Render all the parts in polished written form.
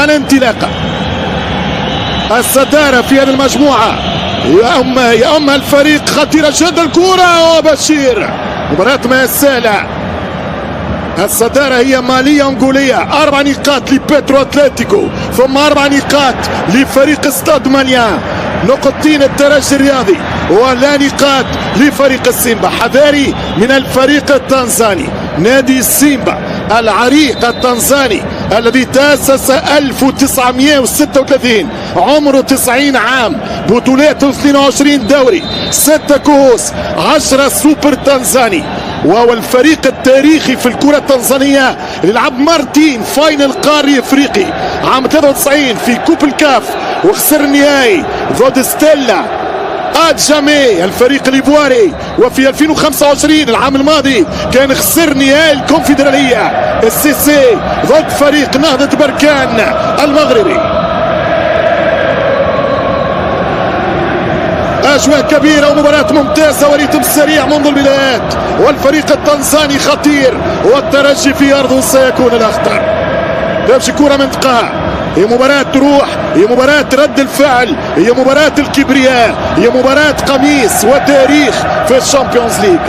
الانطلاقة، الصدارة في هذه المجموعة يا أم الفريق خطيرة جدا. الكرة وبشير، مباراة ما سهلة. الصدارة هي مالية أنغولية، 4 نقاط لبيترو أتلتيكو، ثم 4 نقاط لفريق استاد ماليان، نقطتين الترجي الرياضي، ولا نقاط لفريق السيمبا. حذاري من الفريق التنزاني، نادي السيمبا العريق التنزاني الذي تأسس 1936، عمره 90 عام، بطولاته 22 دوري، 6 كؤوس، 10 سوبر تنزاني، وهو الفريق التاريخي في الكرة التنزانية اللي لعب مرتين فاينل قاري افريقي، عام 93 في كوب الكاف وخسر النهائي ضد ستيلا أدجامي الفريق الإيفواري، وفي 2025 العام الماضي كان خسر نهائي الكونفدرالية السيسي ضد فريق نهضة بركان المغربي. أجواء كبيرة ومباراة ممتازة وريتم سريع منذ البدايات، والفريق التنزاني خطير والترجي في أرضه سيكون الأخطر. تمشي كرة منطقة، هي مباراة روح، هي مباراة رد الفعل، هي مباراة الكبرياء، هي مباراة قميص وتاريخ في الشامبيونز ليج.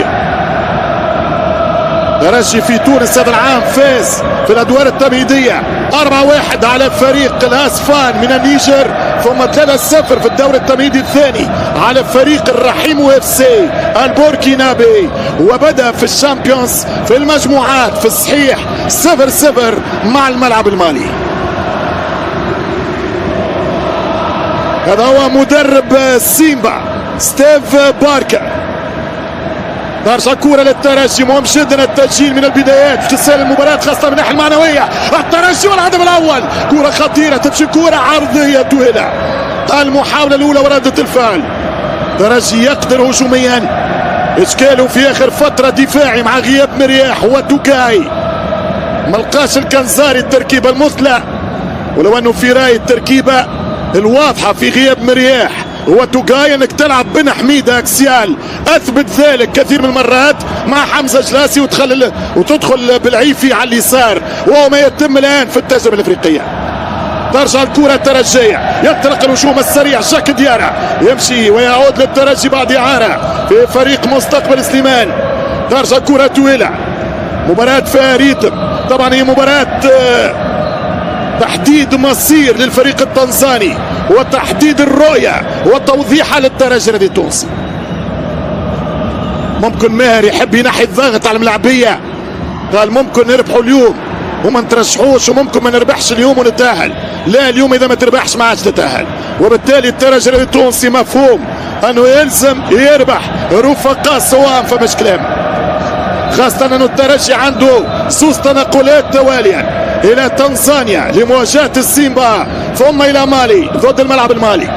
ترجي في تونس هذا العام فاز في الادوار التمهيديه 4-1 على فريق الاسفان من النيجر، ثم 3-0 في الدور التمهيدي الثاني على فريق الرحيم اف سي البوركينابي، وبدا في الشامبيونز في المجموعات في الصحيح 0-0 مع الملعب المالي. هذا هو مدرب سيمبا ستيف باركر. ترجع كرة للترجي، مهم جدا التسجيل من البدايات، تسهل المباراة خاصة من الناحية المعنوية. الترجي والهدف الأول، كرة خطيرة تمشي، كرة عرضية تهلع. المحاولة الأولى وردة الفعل. الترجي يقدر هجوميا، إشكاله في آخر فترة دفاعي مع غياب مرياح وتوكاي، ملقاش الكنزاري التركيبة المثلى، ولو أنه في رأي التركيبة الواضحة في غياب مرياح هو توغاي انك تلعب بن حميدة اكسيال، اثبت ذلك كثير من المرات مع حمزة جلاسي وتدخل بالعيفي على اليسار، وهو ما يتم الان في التجربة الافريقية. ترجع الكرة الترجية، ينطلق الهجوم السريع، جاك ديارة يمشي ويعود للترجي بعد اعارة في فريق مستقبل سليمان. ترجع كرة طويلة، مباراة فيها ريتم، طبعا هي مباراة تحديد مصير للفريق التنزاني وتحديد الرؤية وتوضيحها للترجي التونسي. ممكن ماهر يحب ينحي الضغط على الملاعبية، قال ممكن نربحوا اليوم وما نترشحوش، وممكن ما نربحش اليوم ونتأهل. لا، اليوم إذا ما تربحش ما عادش تتأهل، وبالتالي الترجي التونسي مفهوم أنه يلزم يربح رفقاء سواء، فمش كلام، خاصة أنه الترجي عنده سوس تنقلات تواليا إلى تنزانيا لمواجهة السيمبا، ثم إلى مالي ضد الملعب المالي.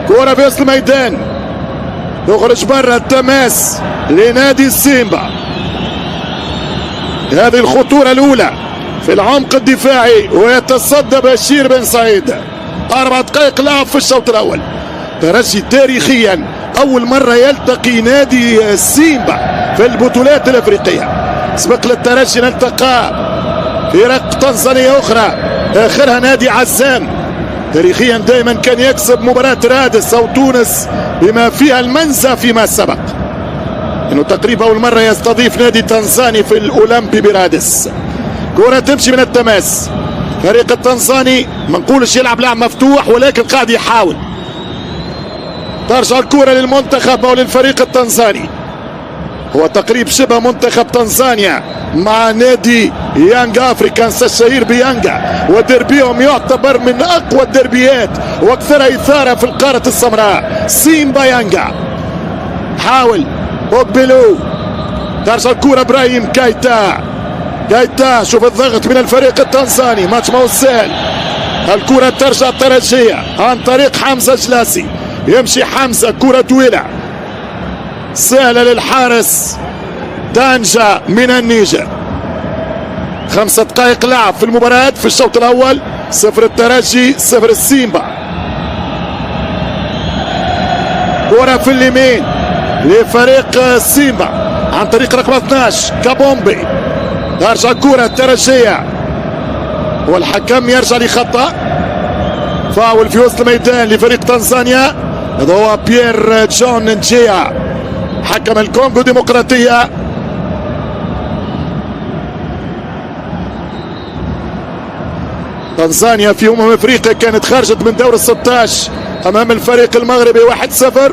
كرة في وسط الميدان تخرج برا، التماس لنادي السيمبا. هذه الخطورة الأولى في العمق الدفاعي، ويتصدى بشير بن سعيد. 4 دقائق لعب في الشوط الأول. ترجي تاريخيا أول مرة يلتقي نادي السيمبا في البطولات الأفريقية. سبق للترجي نلتقى فرق تنزانية أخرى، آخرها نادي عزام. تاريخيا دائما كان يكسب مباراة رادس أو تونس بما فيها المنزة فيما سبق، إنه تقريبا أول مرة يستضيف نادي تنزاني في الأولمبي برادس. كرة تمشي من التماس، فريق التنزاني ما نقولش يلعب لعب مفتوح، ولكن قاعد يحاول. ترجع الكرة للمنتخب أو للفريق التنزاني، هو تقريب شبه منتخب تنزانيا مع نادي يانجا افريكانس الشهير بيانجا، وديربيهم يعتبر من اقوى الدربيات واكثرها اثاره في القاره السمراء. سيمبا يانجا حاول اوبيلو، ترجع الكرة ابراهيم كايتا شوف الضغط من الفريق التنزاني، ماتش ما هو سهل. الكرة ترجع الترجية عن طريق حمزة جلاسي، يمشي حمزة، كرة طويلة سهلة للحارس دانجا من النيجر. 5 دقائق لعب في المباراة في الشوط الأول، 0 الترجي 0 السيمبا. كرة في اليمين لفريق سيمبا عن طريق رقم 12 كابومبي. ترجع الكرة الترجية والحكم يرجع لخطأ فاول في وسط الميدان لفريق تنزانيا. هذا هو بيير جون نجيا حكم الكونغو ديمقراطية. تنزانيا في افريقيا كانت خرجت من دور ال16 امام الفريق المغربي 1-0.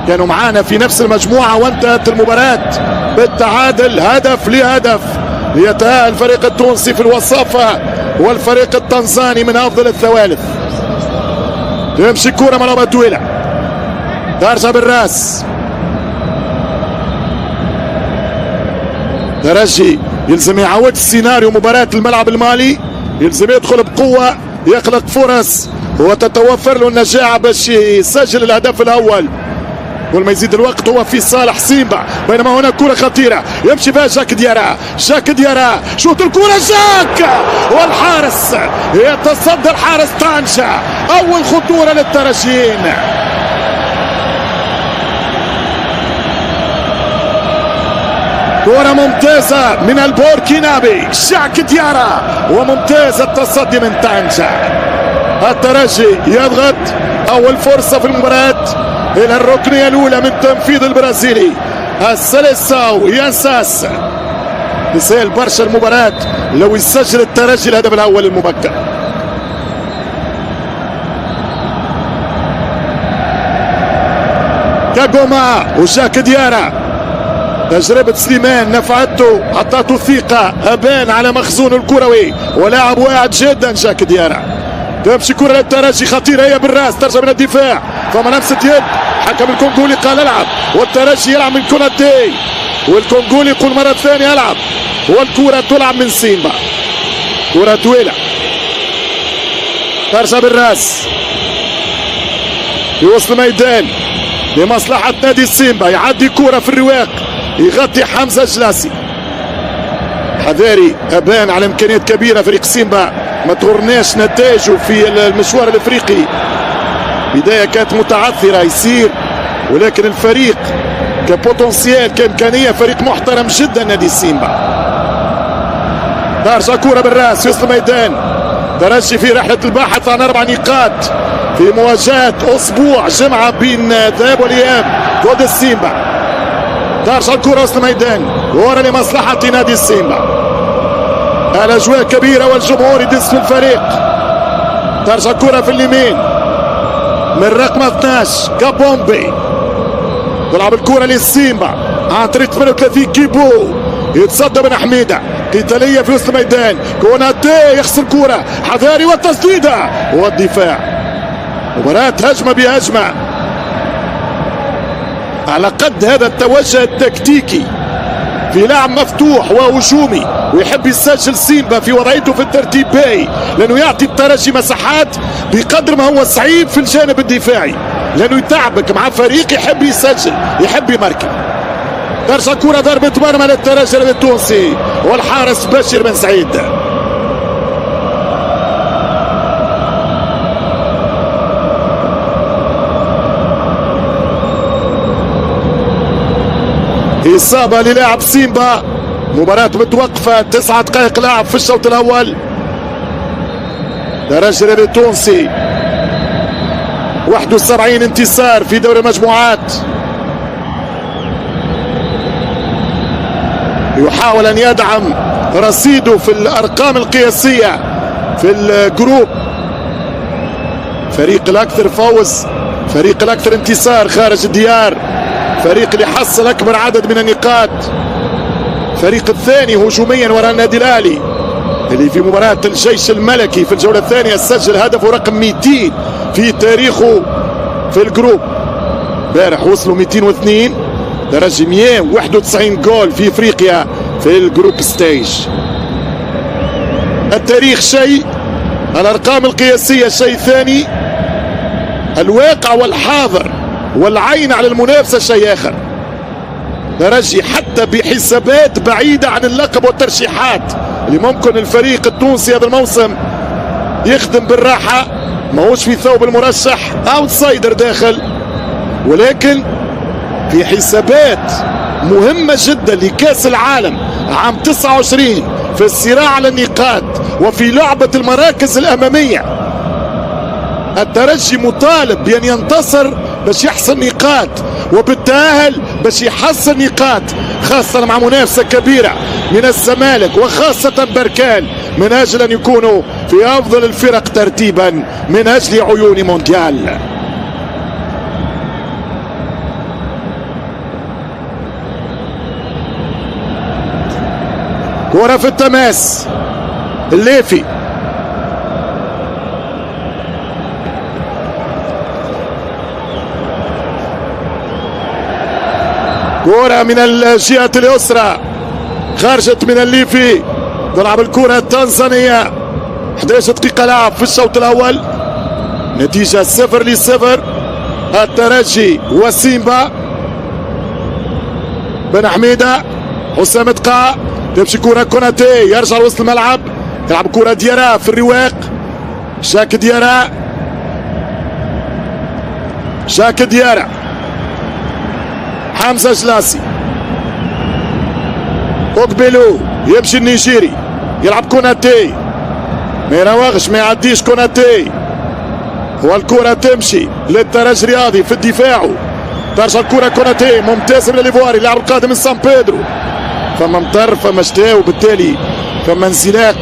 كانوا معانا في نفس المجموعة وانتهت المباراة بالتعادل هدف لهدف. ليتأهل الفريق التونسي في الوصافة والفريق التنزاني من افضل الثوالث. تمشي كرة ملعوبة طويلة ترجع بالراس. ترجي يلزم يعود السيناريو مباراة الملعب المالي، يلزم يدخل بقوة يخلق فرص وتتوفر له النجاعة باش يسجل الهدف الأول. كل ما يزيد الوقت هو في صالح سيمبا. بينما هنا كرة خطيرة يمشي فيها جاك ديارا. جاك ديارا شوط الكرة جاك والحارس يتصدى الحارس طنجة. أول خطورة للترجيين. كرة ممتازة من البوركينابي جاك ديارا وممتاز التصدي من طنجة. الترجي يضغط. أول فرصة في المباراة إلى الركنية الأولى من تنفيذ البرازيلي السيليساو يانساس. يسهل برشا المباراة لو يسجل الترجي الهدف الأول المبكر. كاغوما وجاك ديارا. تجربة سليمان نفعته عطاته ثقة. أبان على مخزونه الكروي ولاعب واعد جدا جاك ديارا. تمشي كرة للترجي خطيرة هي بالراس ترجع من الدفاع فما لمسة يد. حكم الكونغولي قال العب والترجي يلعب من كوناتي والكونغولي يقول مرة ثانية العب والكرة تلعب من سيمبا. كرة طويلة ترجع بالراس في وسط الميدان لمصلحة نادي سيمبا. يعدي كرة في الرواق يغطي حمزة جلاسي. حذاري أبان على إمكانيات كبيرة فريق سيمبا ما تغرناش نتائجه في المشوار الافريقي. بداية كانت متعثرة يسير ولكن الفريق كبوتنسيال كإمكانية فريق محترم جدا نادي سيمبا. ترجع كرة بالراس وسط الميدان. ترجي في رحلة البحث عن 4 نقاط في مواجهة أسبوع جمعة بين الذهاب والإياب ضد السيمبا. ترجع الكرة وسط الميدان ورا لمصلحة نادي السيمبا. الأجواء كبيرة والجمهور يدس في الفريق. ترجع الكرة في اليمين من رقم 12 كابومبي. تلعب الكرة للسيمبا عن طريق 38 كيبو. يتصدى بن حميدة. قتالية في وسط الميدان. كوناتي يخسر كرة حذاري والتسديدة والدفاع. مباراة هجمة بهجمة. على قد هذا التوجه التكتيكي في لعب مفتوح وهجومي ويحب يسجل سيمبا في وضعيته في الترتيب باي لانه يعطي الترجي مساحات بقدر ما هو صعيب في الجانب الدفاعي لانه يتعبك مع فريق يحب يسجل يحب يمركب. ترجع كرة ضربة مرمى للترجي التونسي والحارس بشير بن سعيد. إصابة للاعب سيمبا. مباراة متوقفة 9 دقائق لعب في الشوط الأول. الترجي التونسي 71 انتصار في دوري المجموعات. يحاول أن يدعم رصيده في الأرقام القياسية في الجروب. فريق الأكثر فوز، فريق الأكثر انتصار خارج الديار، فريق اللي حصل أكبر عدد من النقاط، فريق الثاني هجوميا وراء النادي الأهلي اللي في مباراة الجيش الملكي في الجولة الثانية سجل هدفه رقم 200 في تاريخه في الجروب. امبارح وصلوا 202. درجة 191 جول في افريقيا في الجروب ستيج. التاريخ شيء، الارقام القياسية شيء ثاني، الواقع والحاضر والعين على المنافسة شيء اخر. درجي حتى بحسابات بعيدة عن اللقب والترشيحات اللي ممكن الفريق التونسي هذا الموسم يخدم بالراحة، ماهوش في ثوب المرشح، اوتسايدر داخل، ولكن في حسابات مهمة جدا لكأس العالم عام 29 في الصراع على النقاط وفي لعبة المراكز الأمامية. الترجي مطالب بأن ينتصر باش يحصل نقاط وبالتأهل باش يحصل نقاط، خاصة مع منافسة كبيرة من الزمالك وخاصة بركان، من أجل أن يكونوا في أفضل الفرق ترتيبا من أجل عيون مونديال. كرة في التماس، الليفي كرة من الجهة اليسرى خرجت من الليفي، تلعب الكرة التنزانية. 11 دقيقة لعب في الشوط الأول، نتيجة 0-0. الترجي وسيمبا. بن حميدة، حسام تقا، تمشي كرة كوناتي، يرجع لوسط الملعب، يلعب كرة ديارا في الرواق. شاك ديارا، حمزة جلاسي، اوكبيلو، يمشي النيجيري، يلعب كوناتي، ما يراوغش، ما يعديش كوناتي، والكرة تمشي للترجي الرياضي في الدفاع. ترجع الكرة كوناتي، ممتاز من الإيفواري، اللاعب القادم من سان بيدرو. فما مطر، فما شتاء، وبالتالي فما انزلاق.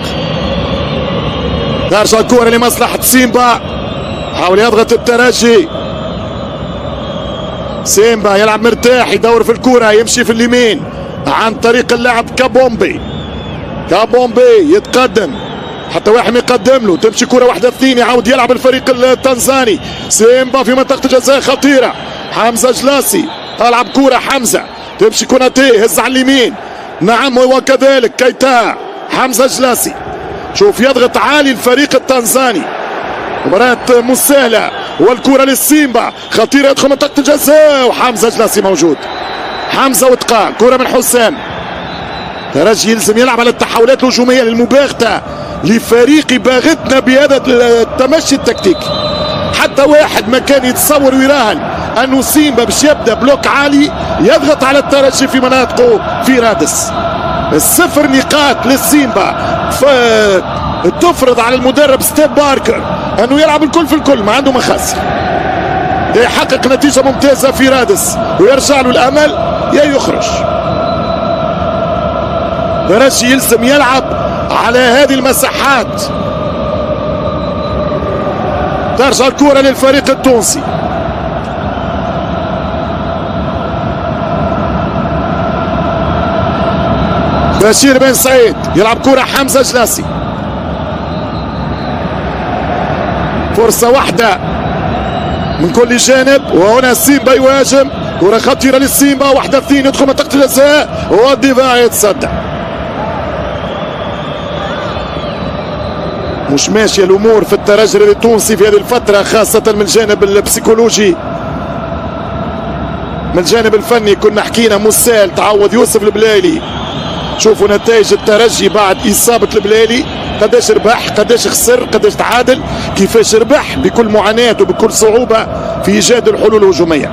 ترجع الكرة لمصلحة سيمبا، حاول يضغط الترجي. سيمبا يلعب مرتاح، يدور في الكرة، يمشي في اليمين عن طريق اللاعب كابومبي يتقدم حتى واحد ما يقدم له، تمشي كرة واحدة اثنين، يعاود يلعب الفريق التنزاني. سيمبا في منطقة الجزاء خطيرة، حمزة جلاسي، تلعب كرة حمزة، تمشي كوناتي، هز على اليمين، نعم وكذلك كيتا. حمزة جلاسي، شوف يضغط عالي الفريق التنزاني، مباراة مش سهلة، والكرة للسيمبا خطيرة، يدخل منطقة الجزاء وحمزة جلاسي موجود. حمزة وتقا، كرة من حسام. ترجي يلزم يلعب على التحولات الهجومية للمباغتة لفريق باغتنا بهذا التمشي التكتيكي. حتى واحد ما كان يتصور ويراهن انه سيمبا باش يبدا بلوك عالي يضغط على الترجي في مناطقه في رادس. الصفر نقاط للسيمبا، تفرض على المدرب ستيف باركر انه يلعب الكل في الكل، ما عنده مخاسر، يحقق نتيجة ممتازة في رادس ويرجع له الامل يا يخرج. الترجي يلزم يلعب على هذه المساحات. ترجع الكرة للفريق التونسي، بشير بن سعيد، يلعب كرة حمزة جلاسي، فرصة واحدة من كل جانب، وهنا سيمبا يواجم، كرة خطيرة للسيمبا، واحدة اثنين، يدخل منطقة الجزاء والدفاع يتصدى. مش ماشية الأمور في الترجي التونسي في هذه الفترة، خاصة من الجانب البسيكولوجي. من الجانب الفني كنا حكينا مسال تعوض يوسف البلالي. شوفوا نتائج الترجي بعد إصابة البلالي، قداش ربح، قداش خسر، قداش تعادل، كيفاش ربح بكل معاناة وبكل صعوبة في إيجاد الحلول الهجومية.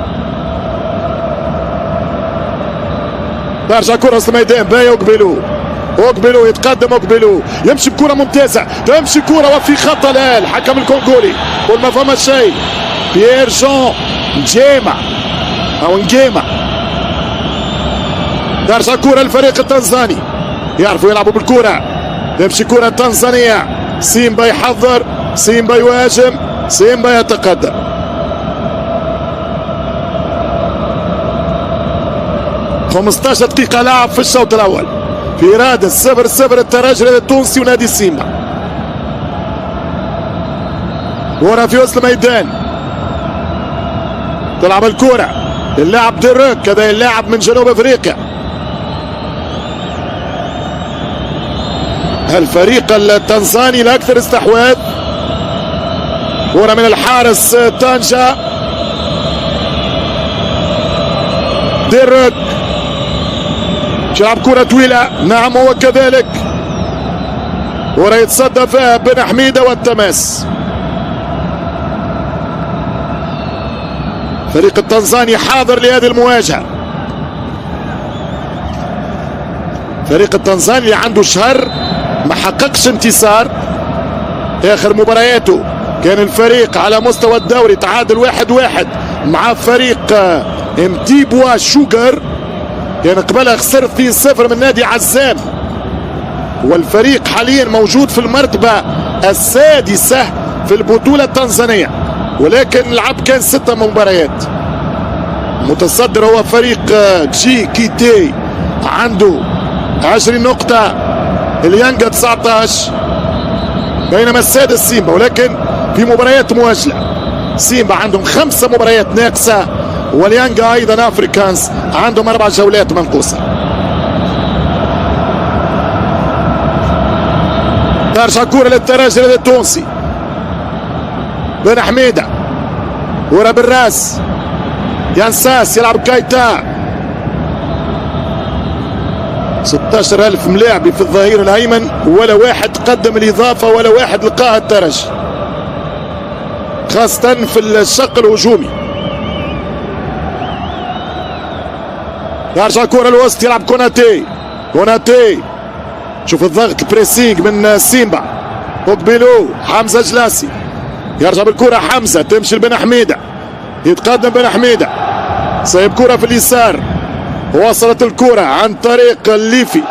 ترجع كرة وسط الميدان، باية اوكبيلو يتقدم، اوكبيلو يمشي بكرة ممتازة، تمشي كرة وفي خطأ الحكم الكونغولي، قول ما فما شيء. بيير جون نجيما، ترجع كرة الفريق التنزاني، يعرفوا يلعبوا بالكرة، تمشي كرة تنزانية. سيمبا يحضر، سيمبا يواجم، سيمبا يتقدم. خمسطعش دقيقة لعب في الشوط الأول في رادس. 0-0 الترجي التونسي ونادي سيمبا. كرة في وسط الميدان، تلعب الكرة اللاعب ديروك، هذا اللاعب من جنوب افريقيا. الفريق التنزاني الاكثر استحواذ. كرة من الحارس طنجة، ديروك يلعب كرة طويلة، نعم هو كذلك، كرة يتصدى فيها بن حميدة والتماس. فريق التنزاني حاضر لهذه المواجهة. فريق التنزاني اللي عنده شهر ما حققش انتصار. اخر مبارياته كان الفريق على مستوى الدوري تعادل 1-1 مع فريق متيبوا شوغر، كان قبلها خسر 2-0 من نادي عزام، والفريق حاليا موجود في المرتبة السادسة في البطولة التنزانية، ولكن لعب كان 6 مباريات. متصدر هو فريق جي كيتي عنده 20 نقطة، اليانجا 19، بينما السادس سيمبا، ولكن في مباريات مواجهة. سيمبا عندهم 5 مباريات ناقصة، واليانجا ايضا افريكانز عندهم 4 جولات منقوصة. ترجع كرة للترجي التونسي، بن حميدة كرة بالراس، ينساس يلعب كايتا. 16,000 ملاعبي في الظهير الايمن، ولا واحد قدم الاضافة ولا واحد لقاها الترجي، خاصة في الشق الهجومي. يرجع كرة الوسط، يلعب كوناتي، شوف الضغط البريسينج من سيمبا، وقبيلو حمزة جلاسي، يرجع بالكرة حمزة، تمشي لبن حميدة، يتقدم بن حميدة، صايب كرة في اليسار، وصلت الكرة عن طريق الليفي،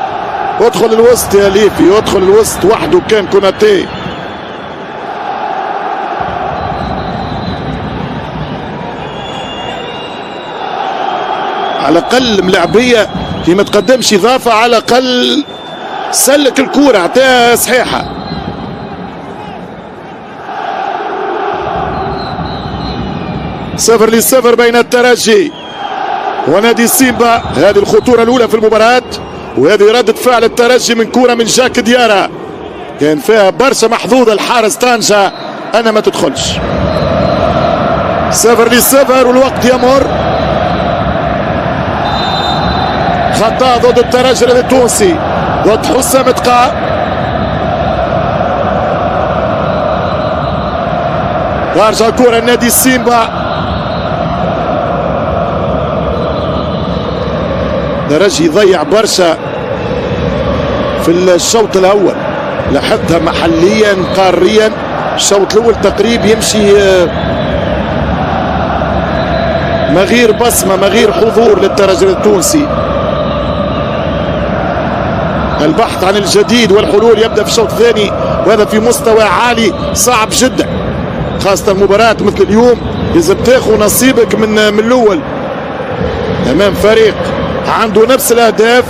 ادخل الوسط يا ليفي، ادخل الوسط وحده كان كوناتي. على الاقل ملاعبيه في ما تقدمش اضافه، على الاقل سلك الكوره اعطيها صحيحه. صفر لصفر بين الترجي ونادي سيمبا. هذه الخطوره الاولى في المباراه، وهذه رده فعل الترجي من كوره من جاك ديارا كان فيها برشا محظوظه الحارس طنجه انا ما تدخلش. 0 لصفر والوقت يمر. خطأ ضد الترجي التونسي، ضد حسام تقا. ترجع كرة النادي سيمبا. الترجي يضيع برشا في الشوط الاول، لاحظتها محليا قاريا. الشوط الاول تقريبا يمشي مغير بصمه، مغير حضور للترجي التونسي. البحث عن الجديد والحلول يبدا في الشوط الثاني، وهذا في مستوى عالي صعب جدا، خاصه المباراه مثل اليوم لازم تاخذ نصيبك من الاول امام فريق عنده نفس الاهداف،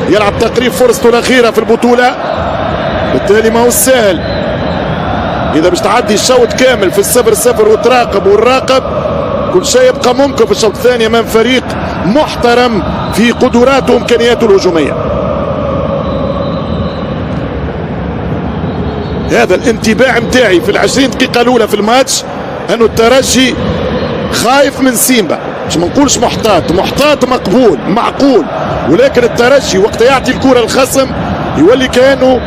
يلعب تقريب فرصته الاخيره في البطوله، بالتالي ما هو سهل. اذا باش تعدي الشوط كامل في 0-0 وتراقب والراقب، كل شيء يبقى ممكن في الشوط الثاني امام فريق محترم في قدراته وامكانياته الهجوميه. هذا الانطباع متاعي في ال20 دقيقة الأولى في الماتش، أنه الترجي خايف من سيمبا، مش ما نقولش محتاط مقبول معقول، ولكن الترجي وقت يعطي الكرة الخصم يولي كأنه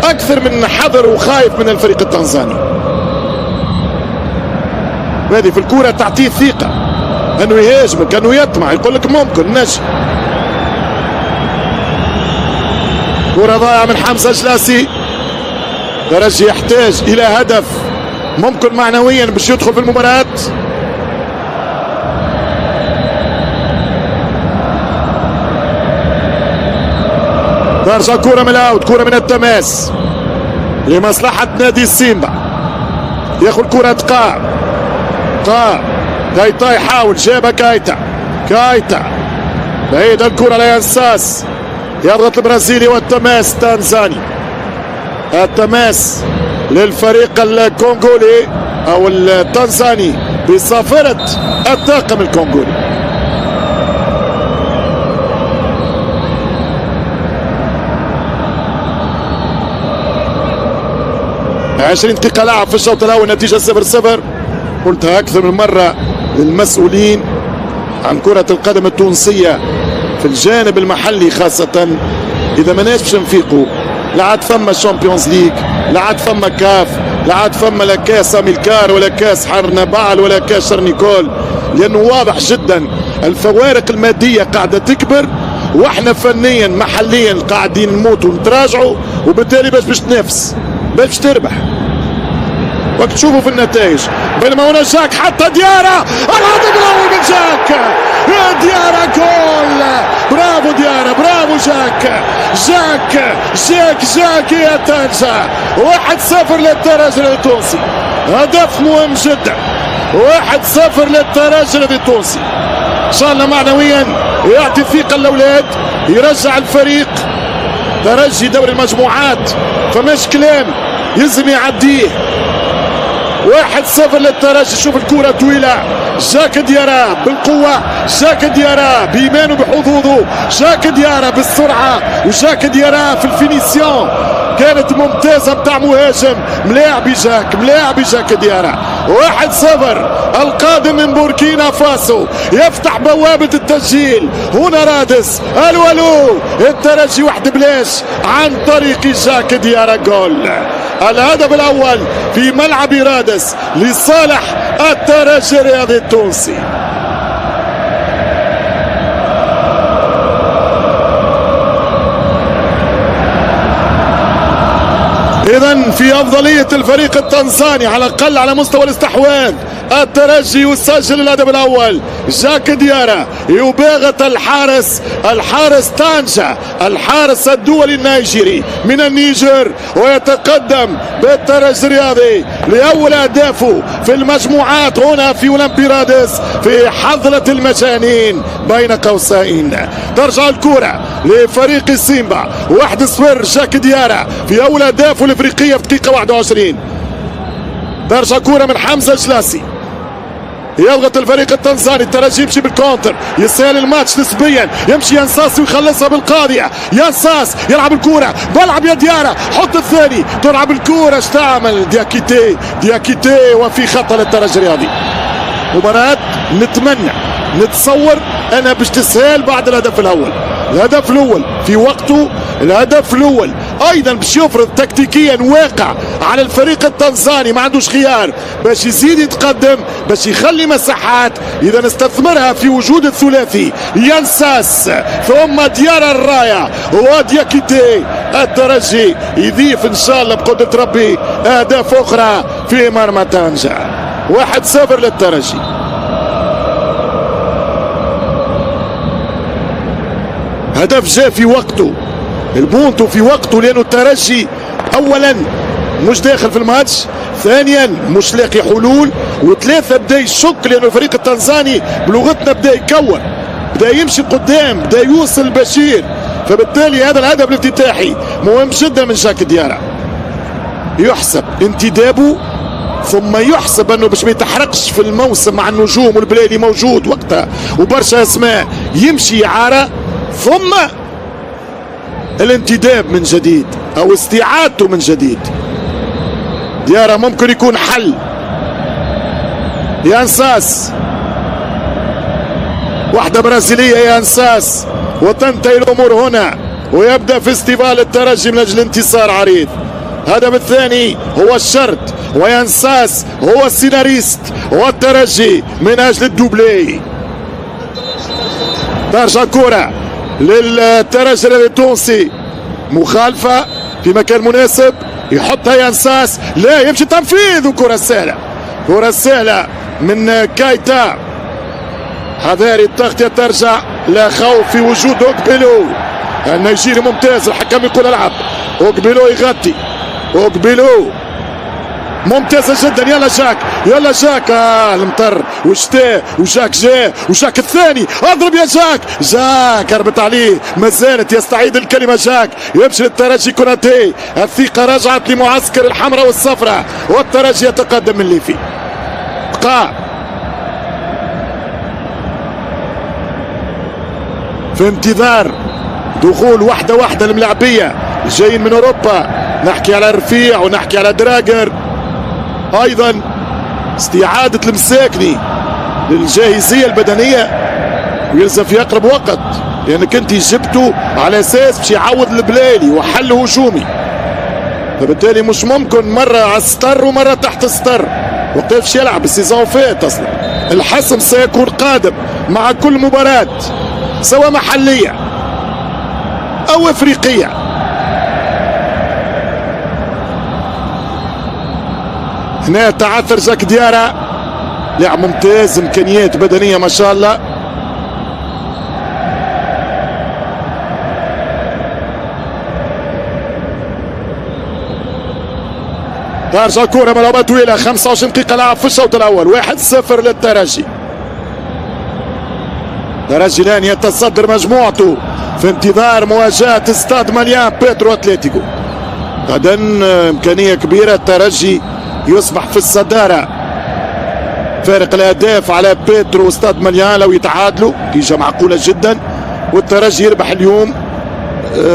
أكثر من حذر وخايف من الفريق التنزاني. هذه في الكرة تعطيه ثقة أنه يهاجمك، أنه يطمع، يقول لك ممكن نجم. كرة ضايعة من حمزة جلاسي. الترجي يحتاج الى هدف ممكن معنويا باش يدخل في المباراة. ترجع كرة من الاوت، كرة من التماس لمصلحة نادي سيمبا. ياخذ كرة كايتا يحاول، جابها كايتا بعيد الكرة لينساس، يضغط البرازيلي والتماس تنزاني. التماس للفريق الكونغولي او التنزاني بصافرة الطاقم الكونغولي. عشرين دقيقة لعب في الشوط الاول، نتيجة 0-0. قلتها اكثر من مرة للمسؤولين عن كرة القدم التونسية في الجانب المحلي، خاصة اذا ما باش نفيقوا، لا عاد ثم الشامبيونز ليج، لا عاد ثم كاف، لا عاد فما لا كاس اميلكار ولا كاس حرنبال ولا كاس شرنيكول، لانه واضح جدا الفوارق الماديه قاعده تكبر، واحنا فنيا محليا قاعدين نموتوا ونتراجعوا، وبالتالي باش تنافس باش تربح وقت تشوفوا في النتائج. بينما هنا جاك حتى ديارة، الهدف الاول من جاك، يا ديارة جول، برافو ديارة، برافو جاك، جاك يا طنجة. 1-0 للترجي التونسي، هدف مهم جدا، 1-0 للترجي التونسي. ان شاء الله معنويا يعطي ثقة للاولاد، يرجع الفريق. ترجي دوري المجموعات فماش كلام، يلزم يعديه. 1-0 للترجي. شوف الكرة طويلة، جاك ديارة بالقوة، جاك ديارة بإيمانه بحظوظه، جاك ديارة بالسرعة، وجاك ديارة في الفينيسيون كانت ممتازة بتاع مهاجم. ملاعب جاك ديارة. 1-0. القادم من بوركينا فاسو يفتح بوابة التسجيل. هنا رادس، الو الترجي واحد بلاش عن طريق جاك ديارة. جول، الهدف الأول في ملعب رادس لصالح الترجي الرياضي التونسي. إذن في أفضلية الفريق التنزاني على الأقل على مستوى الاستحواذ. الترجي يسجل الهدف الأول، جاك ديارة يباغت الحارس طنجة، الحارس الدولي النيجيري من النيجر، ويتقدم بالترجي الرياضي لأول أهدافه في المجموعات هنا في أولمبي رادس في حظلة المجانين بين قوسين. ترجع الكرة لفريق السيمبا. 1-0 جاك ديارة في أول أهدافه الإفريقية في دقيقة 21. ترجع كرة من حمزة جلاسي، يضغط الفريق التنزاني. الترجي يمشي بالكونتر، يسهل الماتش نسبيا، يمشي ينساس ويخلصها بالقاضية. ينساس يلعب الكرة، بلعب يا ديارة، حط الثاني، تلعب الكرة، اش تعمل دياكيتي وفي خطأ للترجي الرياضي. مباراة نتمنى نتصور انا باش تسهل بعد الهدف الاول في وقته. الهدف الاول ايضا باش يفرض تكتيكيا واقع على الفريق التنزاني، ما عندوش خيار باش يزيد يتقدم، باش يخلي مساحات. اذا استثمرها في وجود الثلاثي ينساس ثم ديارة الراية ودياكيتي. الترجي يضيف ان شاء الله بقدرة ربي اهداف اخرى في مرمى طنجة. 1-0 للترجي. هدف جاء في وقته، البونتو في وقته، لأنه الترجي أولا مش داخل في الماتش، ثانيا مش لاقي حلول، وثلاثة بدا يشك، لأنه الفريق التنزاني بلغتنا بدا يكون، بدا يمشي قدام، بدا يوصل بشير. فبالتالي هذا الهدف الافتتاحي مهم جدا من جاك ديارة، يحسب انتدابه، ثم يحسب انه باش ما يتحرقش في الموسم مع النجوم والبلالي موجود وقتها وبرشا اسماء يمشي اعاره، ثم الانتداب من جديد او استعادته من جديد. ديارة ممكن يكون حل. يانساس، واحدة برازيلية يانساس، وتنتهي الامور هنا، ويبدا فيستيفال الترجي من اجل انتصار عريض. الهدف الثاني هو الشرط، وينساس هو السيناريست، والترجي من اجل الدوبلي. ترجع كرة للترجي التونسي، مخالفة في مكان مناسب، يحطها ينساس، لا يمشي تنفيذ، وكرة سهلة، كرة سهلة من كايتا. حذاري التغطية ترجع، لا خوف في وجود اوكبيلو النيجيري ممتاز. الحكم يقول العب، اوكبيلو يغطي، اوكبيلو ممتازة جدا. يلا جاك المطر وشتاء، وجاك جاء، وجاك الثاني، اضرب يا جاك هربت عليه، ما زالت يستعيد الكلمة جاك. يمشي للترجي كوناتي، الثقة رجعت لمعسكر الحمراء والصفراء، والترجي يتقدم من ليفي. بقى في انتظار دخول واحدة الملاعبية جايين من اوروبا، نحكي على رفيع ونحكي على دراجر، ايضا استعادة المساكني للجاهزية البدنية، ويلزم في اقرب وقت، لانك انت جبته على اساس باش يعوض البلالي وحل هجومي. فبالتالي مش ممكن مرة على الستر ومرة تحت الستر. وقتاش يلعب السيزون فات اصلا. الحسم سيكون قادم مع كل مباراة سواء محلية او افريقية. هنا تعثر جاك ديارا، لاعب ممتاز، امكانيات بدنية ما شاء الله. ترجع الكرة ملعوبة طويلة، 25 دقيقة لعب في الشوط الأول، 1-0 للترجي. الترجي الآن يتصدر مجموعته في انتظار مواجهة استاد مليان بيترو أتليتيكو. غدا إمكانية كبيرة الترجي يصبح في الصدارة، فارق الأهداف على بيترو استاد مليان لو يتعادلوا، نتيجة معقولة جدا، والترجي يربح اليوم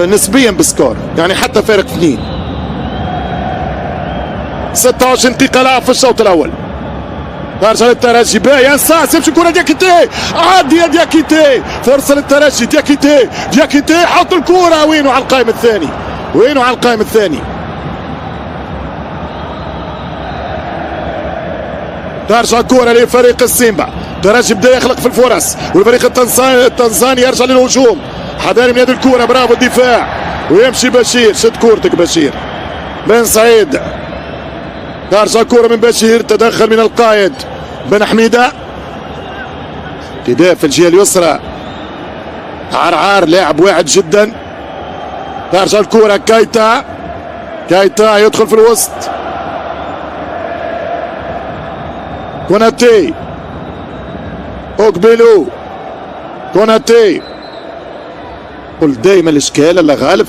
نسبيا بسكور، يعني حتى فارق 2. 26 دقيقة لعب في الشوط الأول. ترجع للترجي باهي انساس، يمشي الكرة دياكيتي، عادي يا دياكيتي، فرصة للترجي. دياكيتي حط الكرة، وينه على القائم الثاني، وينه على القائم الثاني. ترجع الكرة لفريق السيمبا، الترجي بدا يخلق في الفرص، والفريق التنزاني يرجع للهجوم. حضاري من هذه الكرة، برافو الدفاع، ويمشي بشير. شد كورتك بشير. بن سعيد، ترجع الكرة من بشير، تدخل من القائد بن حميدة. ابتداء في الجهة اليسرى، عرعار لاعب واعد جدا. ترجع الكرة كايتا يدخل في الوسط. كوناتي، اوكبيلو، كوناتي. قلت دائما الاشكال اللي غالب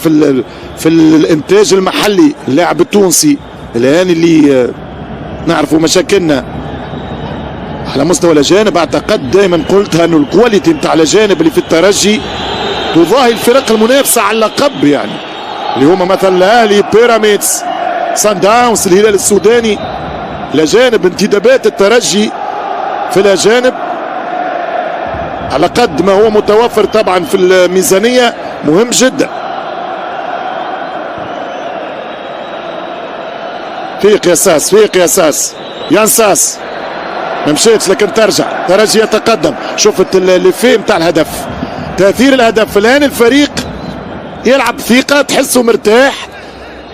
في الانتاج المحلي، اللاعب التونسي الان اللي نعرفوا مشاكلنا على مستوى الاجانب. اعتقد دائما قلتها انه الكواليتي نتاع الاجانب اللي في الترجي تضاهي الفرق المنافسه على اللقب، يعني اللي هما مثلا الاهلي، بيراميدز، سان داونز، الهلال السوداني. الاجانب انتدابات الترجي في الاجانب على قد ما هو متوفر طبعا في الميزانيه مهم جدا. فيق يا ساس، ينساس ما مشيتش لكن ترجع. الترجي يتقدم. شفت الليفيه نتاع الهدف، تاثير الهدف. الان الفريق يلعب ثقه، تحسه مرتاح،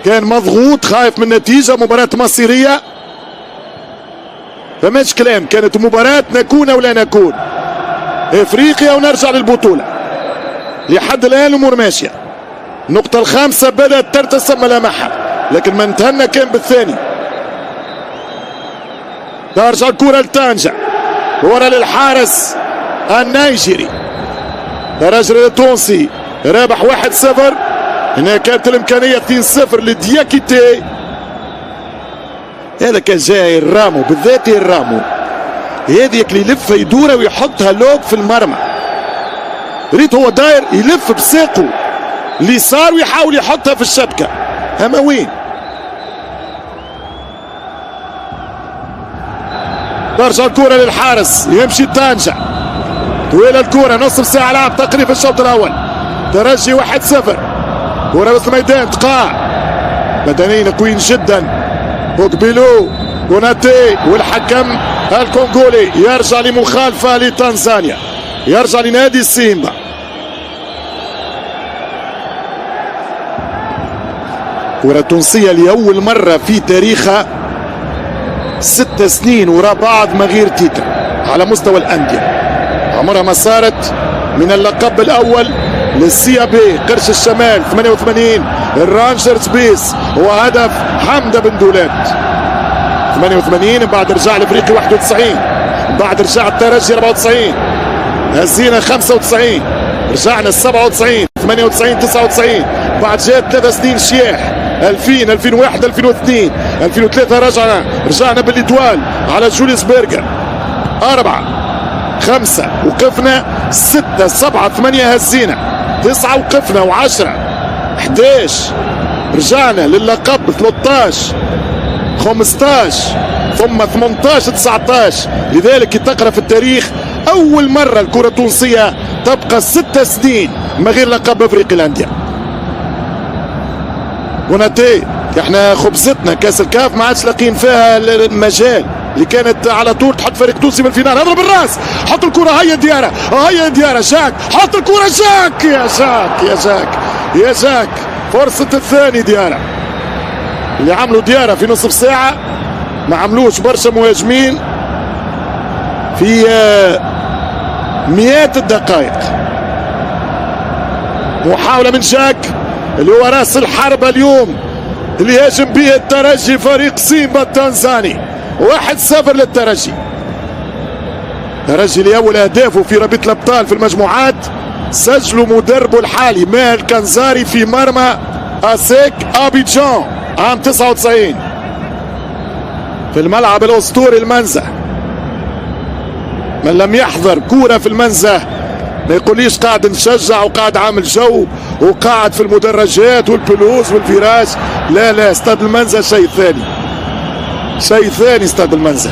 كان مضغوط خايف من نتيجه، مباراه مصيريه فماش كلام، كانت مباراه نكون او لا نكون، افريقيا ونرجع للبطوله. لحد الان الامور ماشيه. النقطه الخامسه بدات ترتسم ملامحها، لكن ما انتهنا كان بالثاني. ترجع الكرة لطنجة، ورا للحارس النيجيري. الرجل التونسي رابح 1-0. هنا كانت الامكانية 2-0 لدياكيتي. هذا كان جاي الرامو، بالذات الرامو هذيك اللي يلفها يدورها ويحطها لوب في المرمى. ريت هو داير يلف بساقه اليسار ويحاول يحطها في الشبكة، اما وين؟ ترجع الكرة للحارس، يمشي طنجة، طويلة الكرة، نصف ساعة لعب تقريبا الشوط الأول. ترجي 1-0، كرة وسط الميدان، تقاع بدنيين قويين جدا. اوكبيلو، كوناتي، والحكم الكونغولي يرجع لمخالفة لتنزانيا، يرجع لنادي السيمبا. كرة تونسية لأول مرة في تاريخها 6 سنين وراء بعض من غير تيتر على مستوى الأندية. عمرها ما صارت من اللقب الأول للسي بي قرش الشمال 88 الرانجرز بيس، هو هدف حمدة بن دولات 88. بعد رجع الافريقي 91، بعد رجع الترجي 94، هزينا 95، رجعنا 97 98 99، بعد جات 3 سنين شياح 2000 2001 2002 2003 رجعنا بالإتوال على جوليوس بيرجر 4 5 وقفنا 6 7 8 هزينا 9 وقفنا و10 11 رجعنا للقب 13 15 ثم 18 19. لذلك تقرأ في التاريخ أول مرة الكرة التونسية تبقى 6 سنين من غير لقب أفريقي الأندية. كوناتي احنا خبزتنا كاس الكاف ما عادش لاقيين فيها المجال اللي كانت على طول تحط فريق تونسي في الفينال. اضرب الراس، حط الكره، هيا ديارة، هيا ديارة، جاك حط الكره، جاك يا جاك يا جاك يا جاك. فرصة الثاني ديارة اللي عملوا ديارة في نصف ساعة ما عملوش برشا مهاجمين في مئات الدقائق. محاولة من جاك اللي هو راس الحربة اليوم اللي هاجم به الترجي فريق سيمبا التنزاني. 1-0 للترجي. الترجي لأول أهدافه في رابطة الأبطال في المجموعات سجلوا مدربه الحالي ماهر كنزاري في مرمى أسيك أبيجان عام 99 في الملعب الأسطوري المنزه. من لم يحضر كورة في المنزه ما يقوليش قاعد نشجع وقاعد عامل جو وقاعد في المدرجات والبلوز والفراش. لا لا، استاد المنزه شيء ثاني، شيء ثاني استاد المنزه.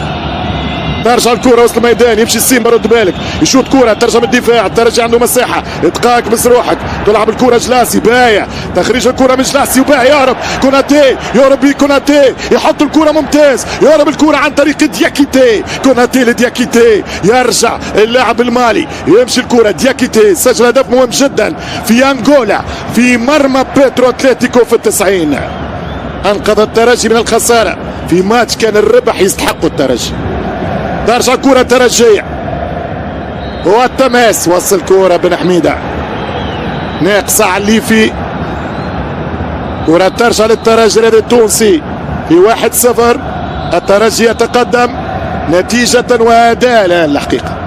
ترجع الكرة وسط الميدان، يمشي السيمبا، رد بالك، يشوط كرة، ترجع من الدفاع، الترجي عنده مساحة، اتقاك بس روحك، تلعب الكرة جلاسي، بايع، تخريج الكرة من جلاسي وبايع، يهرب، كوناتي، يهرب بيه كوناتي، يحط الكرة ممتاز، يهرب الكرة عن طريق دياكيتي، كوناتي لدياكيتي، يرجع اللاعب المالي، يمشي الكرة، دياكيتي سجل هدف مهم جدا في أنغولا في مرمى بيترو أتلتيكو في 90. أنقذ الترجي من الخسارة في ماتش كان الربح يستحقه الترجي. ترجع كرة ترجية والتماس، وصل كرة بن حميدة ناقص عليفي. كرة ترجع للترجي التونسي في 1-0. الترجي يتقدم نتيجة وأداء الآن الحقيقة.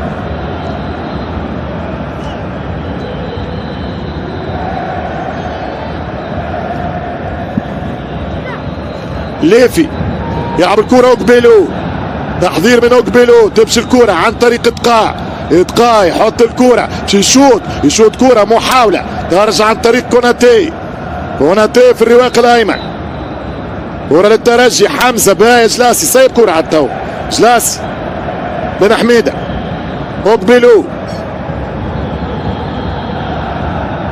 ليفي يلعب الكرة وقبيلو، تحضير من اوكبيلو، تمشي الكرة عن طريق اتقاء يحط الكرة، يشوط كرة، محاولة ترجع عن طريق كوناتي في الرواق الايمن. كرة للترجي، حمزة باهي، جلاسي صيب كرة على التو، جلاسي بن حميدة، اوكبيلو،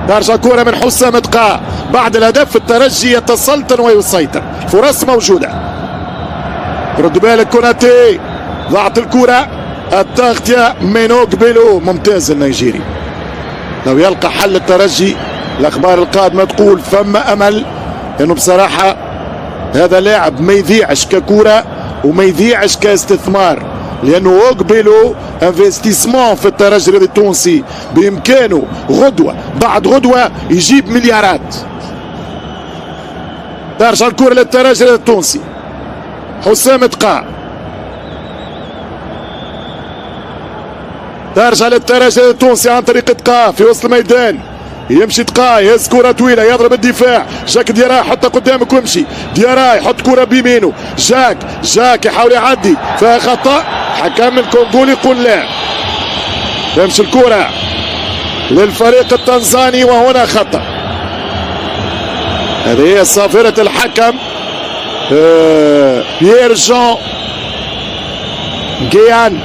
ترجع كرة من حسام اتقاء. بعد الهدف الترجي يتسلطن ويسيطر، فرص موجودة. رد بالك كوناتي، ضاعت الكرة، التغطية من اوكبيلو، ممتاز النيجيري. لو يلقى حل الترجي الاخبار القادمة تقول ثم امل، لانه بصراحة هذا لاعب ما يذيعش ككرة وما يذيعش كاستثمار، لانه اوكبيلو انفستيسمون في الترجي التونسي، بامكانه غدوة بعد غدوة يجيب مليارات. ترجع الكرة للترجي التونسي، حسام اتقاء، ترجع للترجي التونسي عن طريق اتقاء في وسط الميدان، يمشي اتقاء، يهز كرة طويلة، يضرب الدفاع، جاك دياراي حطها قدامك وامشي، دياراي يحط كرة بيمينه، جاك يحاول يعدي، فيها خطأ، حكم الكونغولي يقول لا. تمشي الكرة للفريق التنزاني وهنا خطأ. هذه هي صافرة الحكم بيير جان جيان.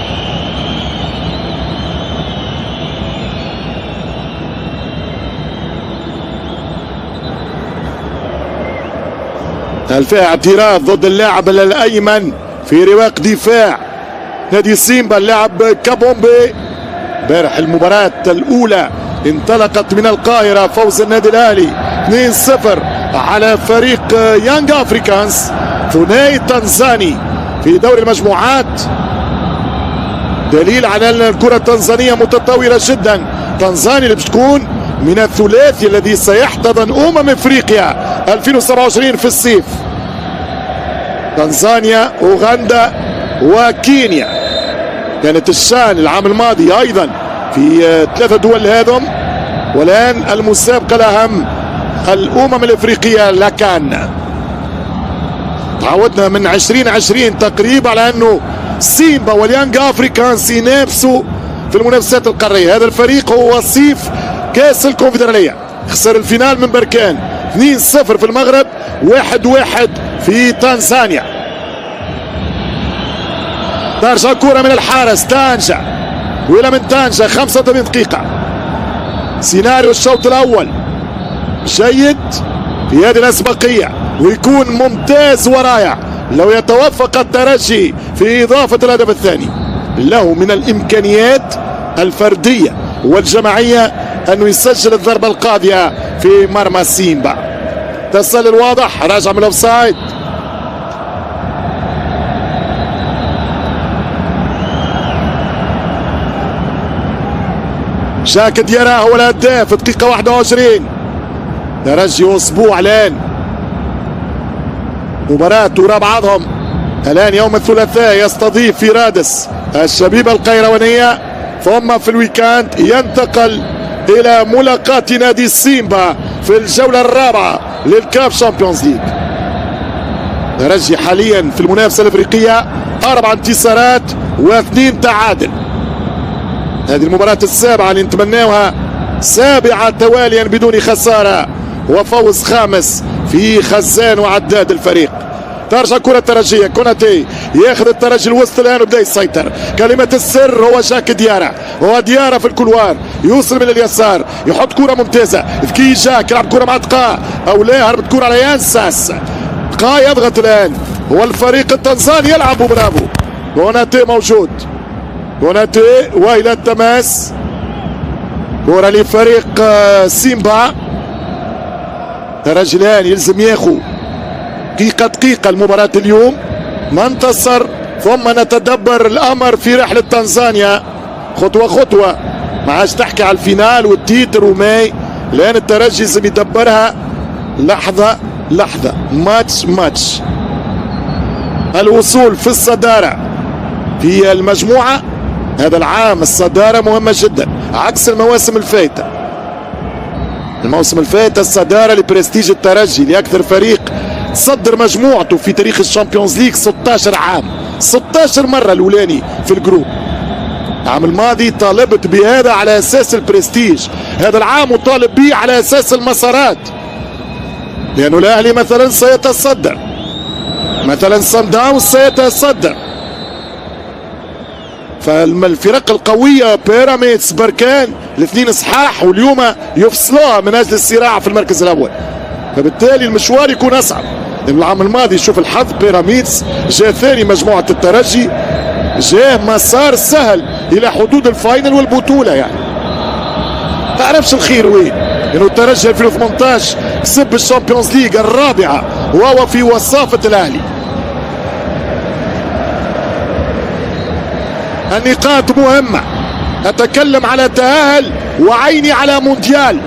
هل فيها اعتراض ضد اللاعب الايمن في رواق دفاع نادي سيمبا اللاعب كابومبي؟ امبارح المباراة الاولى انطلقت من القاهرة، فوز النادي الاهلي 2-0 على فريق يانج افريكانز ثنائي تنزاني في دوري المجموعات، دليل على ان الكرة التنزانية متطورة جدا. تنزانيا اللي بتكون من الثلاثي الذي سيحتضن افريقيا 2027 في الصيف، تنزانيا، اوغندا وكينيا. كانت الشان العام الماضي ايضا في 3 دول هذم، والان المسابقة الاهم الافريقية لكان. تعودنا من 2020 تقريبا على انه سيمبا واليانج افريكانز ينافسوا في المنافسات القارية. هذا الفريق هو وصيف كاس الكونفدرالية، خسر الفينال من بركان 2-0 في المغرب، 1-1 في تنزانيا. ترجع كرة من الحارس تانجا، وإلى من تانجا 85 دقيقة. سيناريو الشوط الأول جيد في هذه الأسبقية، ويكون ممتاز ورائع لو يتوفق الترجي في إضافة الهدف الثاني. له من الإمكانيات الفردية والجماعية أنه يسجل الضربة القاضية في مرمى سيمبا. تسلل واضح، راجع من الأوفسايد. جاك ديارا هو الهداف، دقيقة 21. ترجي أسبوع الآن، مباراة وراء بعضهم. الآن يوم الثلاثاء يستضيف في رادس الشبيبة القيروانية، ثم في الويكاند ينتقل إلى ملاقاة نادي سيمبا في الجولة الرابعة للكاف شامبيونز ليج. ترجي حاليا في المنافسة الأفريقية 4 انتصارات و2 تعادل. هذه المباراة السابعة اللي نتمناوها، 7 تواليا بدون خسارة وفوز خامس في خزان وعداد الفريق. ترجع كرة الترجية، كوناتي ياخذ الترجي الوسط الآن وبدا يسيطر. كلمة السر هو جاك ديارا، هو ديارا في الكولوار، يوصل من اليسار، يحط كرة ممتازة. ذكي جاك يلعب كرة مع تقا أو لا، هربت كرة على يانساس. تقا يضغط الآن، هو الفريق التنزاني يلعب برافو. كوناتي موجود، كوناتي وإلى التماس. كرة لفريق سيمبا. ترجي الآن يلزم ياخو دقيقة المباراة اليوم، ننتصر ثم نتدبر الأمر في رحلة تنزانيا خطوة خطوة. ما عادش تحكي على الفينال والتيتر وماي، الآن الترجي لازم يدبرها لحظة لحظة، ماتش ماتش. الوصول في الصدارة في المجموعة هذا العام، الصدارة مهمة جدا عكس المواسم الفائتة. الموسم الفائت الصدارة لبرستيج الترجي لأكثر فريق تصدر مجموعته في تاريخ الشامبيونز ليج 16 عام، 16 مرة الأولاني في الجروب. العام الماضي طالبت بهذا على أساس البرستيج، هذا العام وطالب به على أساس المسارات، لأنه الأهلي مثلا سيتصدر، مثلا صن داونز سيتصدر، فالفرق القوية بيراميدز بركان الاثنين صحاح واليوم يفصلوها من أجل الصراع في المركز الأول، فبالتالي المشوار يكون أصعب. العام الماضي شوف الحظ، بيراميدز جاء ثاني مجموعة الترجي، جاء مسار سهل إلى حدود الفاينل والبطولة. يعني تعرفش الخير وين، لأنه الترجي 2018 كسب الشامبيونز ليج الرابعة وهو في وصافة الأهلي. النقاط مهمة، أتكلم على تأهل وعيني على مونديال.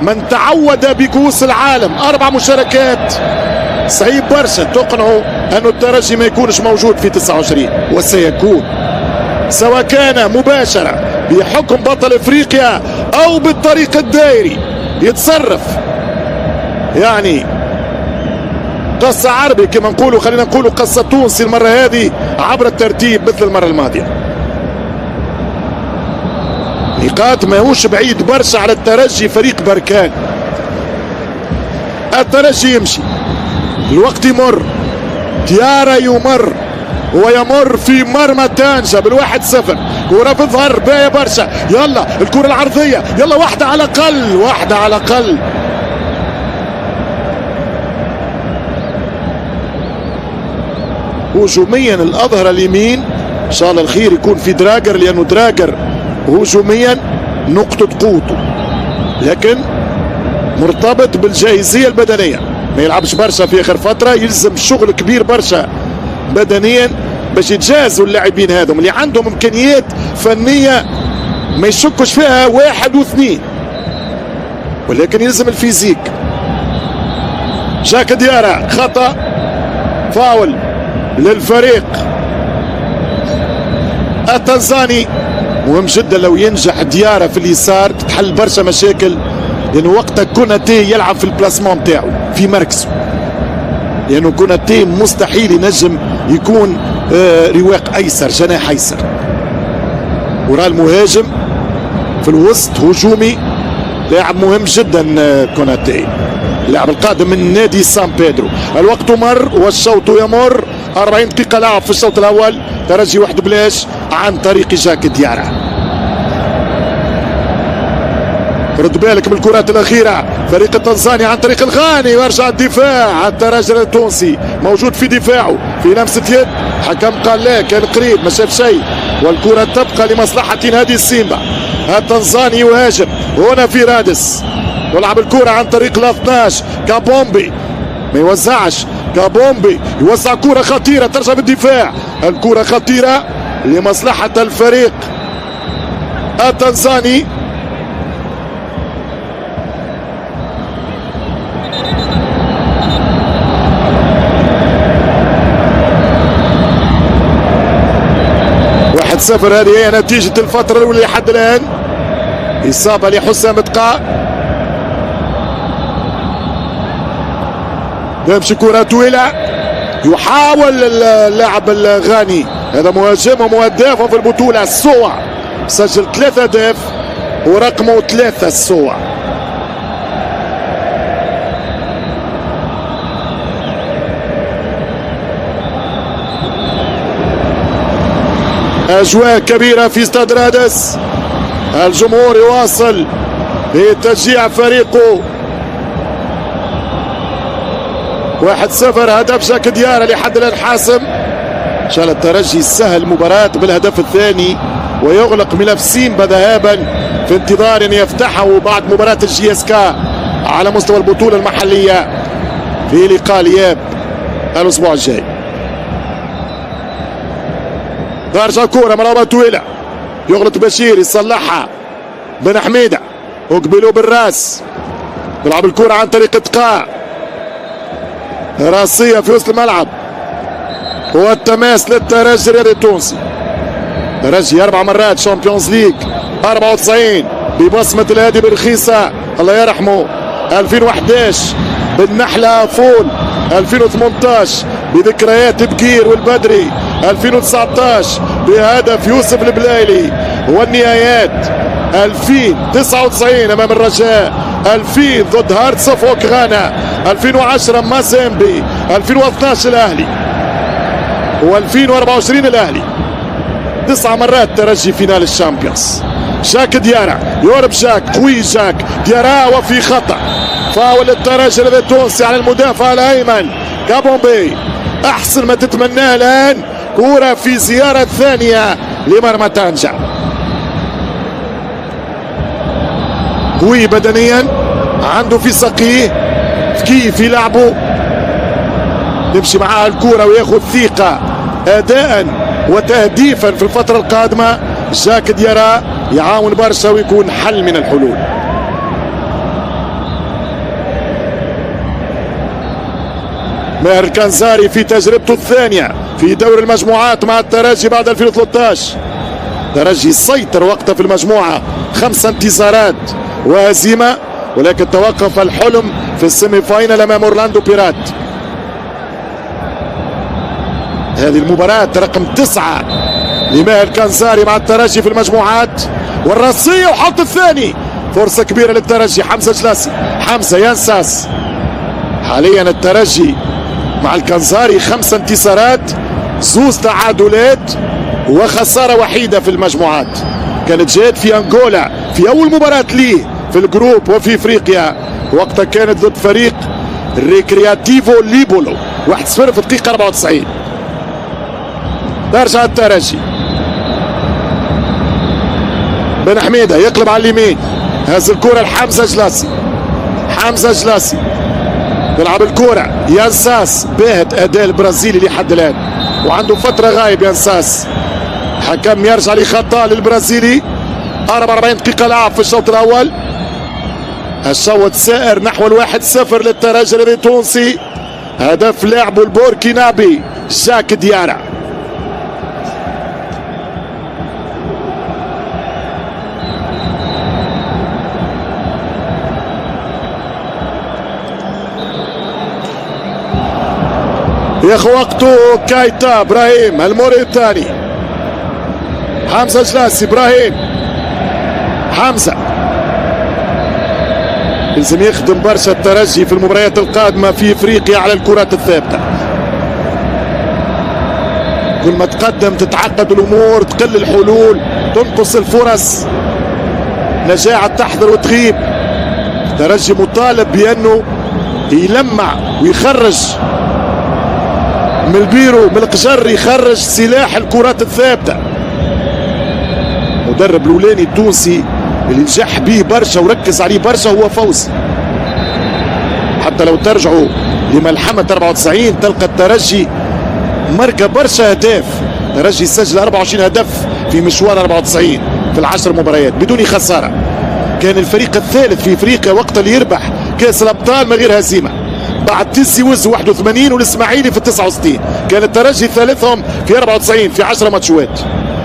من تعود بكؤوس العالم 4 مشاركات صعيب برشا تقنعوا أن الترجي ما يكونش موجود في 29، وسيكون سواء كان مباشرة بحكم بطل افريقيا او بالطريق الدائري يتصرف. يعني قصة عربي كما نقولوا، خلينا نقولوا قصة تونسي المرة هذه عبر الترتيب مثل المرة الماضية. نقاط ما هوش بعيد برشا على الترجي، فريق بركان. الترجي يمشي، الوقت يمر، ديارا يمر ويمر في مرمى تانجا بال1-0. كرة بتظهر باية برشا، يلا الكرة العرضية، يلا واحدة على الأقل، واحدة على الأقل. هجوميا الأظهرة اليمين إن شاء الله الخير يكون في دراجر، لأنه دراجر هجوميا نقطة قوته، لكن مرتبط بالجاهزية البدنية، ما يلعبش برشا في آخر فترة، يلزم شغل كبير برشا بدنيا باش يتجازوا اللاعبين هذم اللي عندهم إمكانيات فنية ما يشكش فيها 1 و2، ولكن يلزم الفيزيك. جاك ديارا خطأ، فاول للفريق التنزاني. مهم جدا لو ينجح ديارا في اليسار تتحل برشا مشاكل، لأنه وقتها كوناتي يلعب في البلاسمون بتاعه في مركزه، لأنه كوناتي مستحيل ينجم يكون رواق أيسر، جناح أيسر. وراء المهاجم في الوسط هجومي، لاعب مهم جدا كوناتي، اللاعب القادم من نادي سان بيدرو. الوقت مر والشوط يمر، 40 دقيقة لعب في الشوط الأول، ترجي 1 بلاش عن طريق جاك ديارا. رد بالك من الكرات الاخيره، فريق التنزاني عن طريق الغاني، ويرجع الدفاع. الترجي التونسي موجود في دفاعه في لمسه يد، حكم قال لا، كان قريب ما شاف شيء، والكره تبقى لمصلحه نادي السيمبا. التنزاني يهاجم هنا في رادس، ولعب الكره عن طريق ال 12 كابومبي، ما يوزعش. كابومبي يوزع كره خطيره، ترجع بالدفاع، الكره خطيره لمصلحه الفريق التنزاني. واحد صفر، هذه هي نتيجة الفترة الأولى لحد الآن. إصابة لحسام تقاء، يمشي كرة طويلة، يحاول اللاعب الغاني، هذا مهاجم ومهداف في البطولة، السوع سجل 3 أهداف ورقمه 3 السوع. أجواء كبيرة في استاد رادس، الجمهور يواصل بتشجيع فريقه. 1-0، هدف جاك ديارة لحد الآن حاسم. إن شاء الله الترجي يسهل المباراة بالهدف الثاني ويغلق ملف سيمبا ذهابا في انتظار أن يفتحه بعد مباراة الجي اس كا على مستوى البطولة المحلية في لقاء الإياب الأسبوع الجاي. ترجع كورة مرابة طويلة، يغلط بشير، يصلحها بن حميدة، وقبلوا بالراس، يلعب الكورة عن طريق تقاء، راسية في وسط الملعب، والتماس للترجي الرياضي التونسي. ترجي 4 مرات شامبيونز ليج، 94 ببصمة الهادي بالرخيصة الله يرحمه، 2011 بالنحلة فول، 2018 بذكريات بكير والبدري، 2019 بهدف يوسف البلايلي، والنهايات 2099 امام الرجاء، 2000 ضد هارتسوف اوكرانا، 2010 مازيمبي، 2012 الاهلي، و2024 الاهلي. 9 مرات ترجي فينال الشامبيونز. جاك ديارة يورب جاك، قوي جاك ديارة، وفي خطأ، فاول الترجي التونسي على المدافع الايمن كابومبي. احسن ما تتمناه الان، كرة في زيارة ثانية لمرمى طنجة. قوي بدنيا، عنده في سقيه، في لعبه، يمشي معاه الكرة وياخذ ثقة أداء وتهديفا في الفترة القادمة. جاك ديارة يعاون برشا ويكون حل من الحلول. ماهر الكنزاري في تجربته الثانية في دور المجموعات مع الترجي بعد 2013. الترجي سيطر وقتها في المجموعة، 5 انتصارات وهزيمة، ولكن توقف الحلم في السيمي فاينل امام اورلاندو بيرات. هذه المباراة رقم 9 لماهر الكنزاري مع الترجي في المجموعات، والراسية وحط الثاني، فرصة كبيرة للترجي. حمزة جلاسي، حمزة ينساس. حاليا الترجي مع الكنزاري 5 انتصارات، 2 تعادلات وخسارة وحيدة في المجموعات. كانت جات في أنغولا في أول مباراة ليه في الجروب وفي إفريقيا، وقتها كانت ضد فريق ريكرياتيفو ليبولو، 1-0 في الدقيقة 94. ترجع الترجي، بن حميدة يقلب على اليمين، هز الكرة لحمزة جلاسي، حمزة جلاسي يلعب الكرة، ينساس باهت أداء البرازيلي لحد الآن، وعنده فترة غايب ينساس. حكم يرجع لخطأ للبرازيلي. 44 دقيقة لعب في الشوط الأول، الشوط سائر نحو 1-0 للترجي التونسي. هدف لاعبه البوركينابي جاك ديارة. ياخذ وقته كايتا ابراهيم الموريتاني، حمزة جلاسي، ابراهيم حمزة لازم يخدم برشا الترجي في المباريات القادمة في افريقيا على الكرات الثابتة. كل ما تقدم تتعقد الامور، تقل الحلول، تنقص الفرص. نجاعة تحضر وتغيب. الترجي مطالب بأنه يلمع ويخرج من البيرو من القجر، يخرج سلاح الكرات الثابتة. مدرب الأولاني التونسي اللي نجح به برشا وركز عليه برشا هو فوزي. حتى لو ترجعوا لملحمة 94 تلقى الترجي مرقى برشا أهداف. الترجي سجل 24 هدف في مشوار 94 في العشر مباريات بدون خسارة. كان الفريق الثالث في افريقيا وقت اللي يربح كاس الابطال من غير هزيمه بعد تيسي وز 81 والاسماعيلي في 69. كان الترجي ثالثهم في 94 في 10 ماتشات،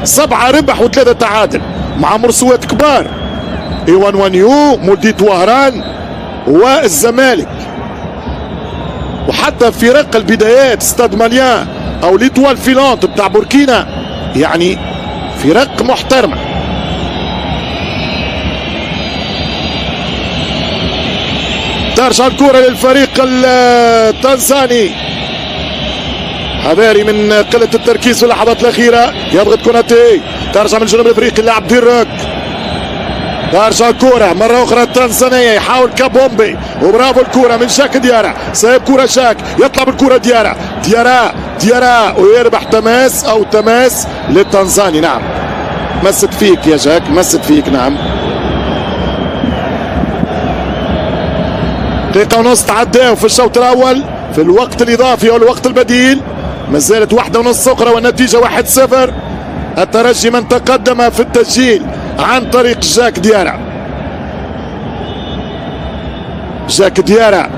7 ربح و3 تعادل مع مرسوات كبار ايوان وانيو مولديت وهران والزمالك. وحتى فرق البدايات ستاد ماليان او ليتوال فيلانت بتاع بوركينا يعني فرق محترمه. ترجع الكرة للفريق التنزاني، حذاري من قلة التركيز في اللحظات الأخيرة. يضغط كوناتي، ترجع من الجنوب الأفريقي اللاعب ديروك. ترجع الكرة مرة أخرى التنزانية، يحاول كابومبي وبرافو الكرة من شاك ديارا، سايب كرة شاك، يطلع بالكرة ديارا ويربح تماس للتنزاني. نعم مست فيك يا جاك، مست فيك. نعم دقيقة ونص تعداو في الشوط الأول في الوقت الإضافي أو الوقت البديل. ما زالت 1.5 أخرى والنتيجة 1-0. الترجي من تقدم في التسجيل عن طريق جاك ديارا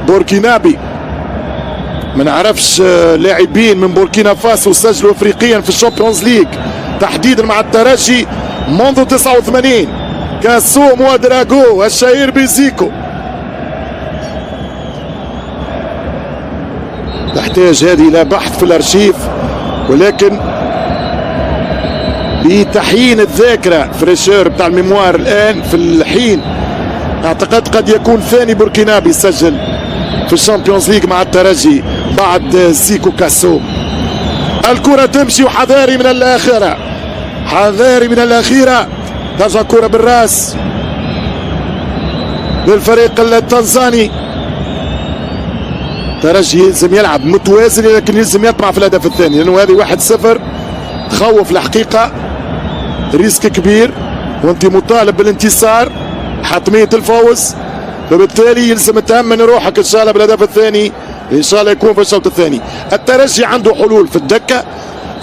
بوركينابي. ما نعرفش لاعبين من بوركينا فاسو سجلوا افريقيا في الشامبيونز ليج تحديدا مع الترجي منذ 89. كاسوم ودراغو الشهير بزيكو. تحتاج هذه الى بحث في الارشيف، ولكن بتحيين الذاكره فريشور بتاع الميموار الان في الحين اعتقد قد يكون ثاني بوركينابي سجل في الشامبيونز ليج مع الترجي بعد زيكو كاسوم. الكرة تمشي وحذاري من الأخيرة. ترجع الكرة بالراس للفريق التنزاني. الترجي يلزم يلعب متوازن لكن يلزم يطمع في الهدف الثاني لأنه هذه 1-0 تخوف الحقيقة، ريسك كبير وانت مطالب بالانتصار حتمية الفوز، فبالتالي يلزم تأمن روحك ان شاء الله بالهدف الثاني ان شاء الله يكون في الشوط الثاني. الترجي عنده حلول في الدكة،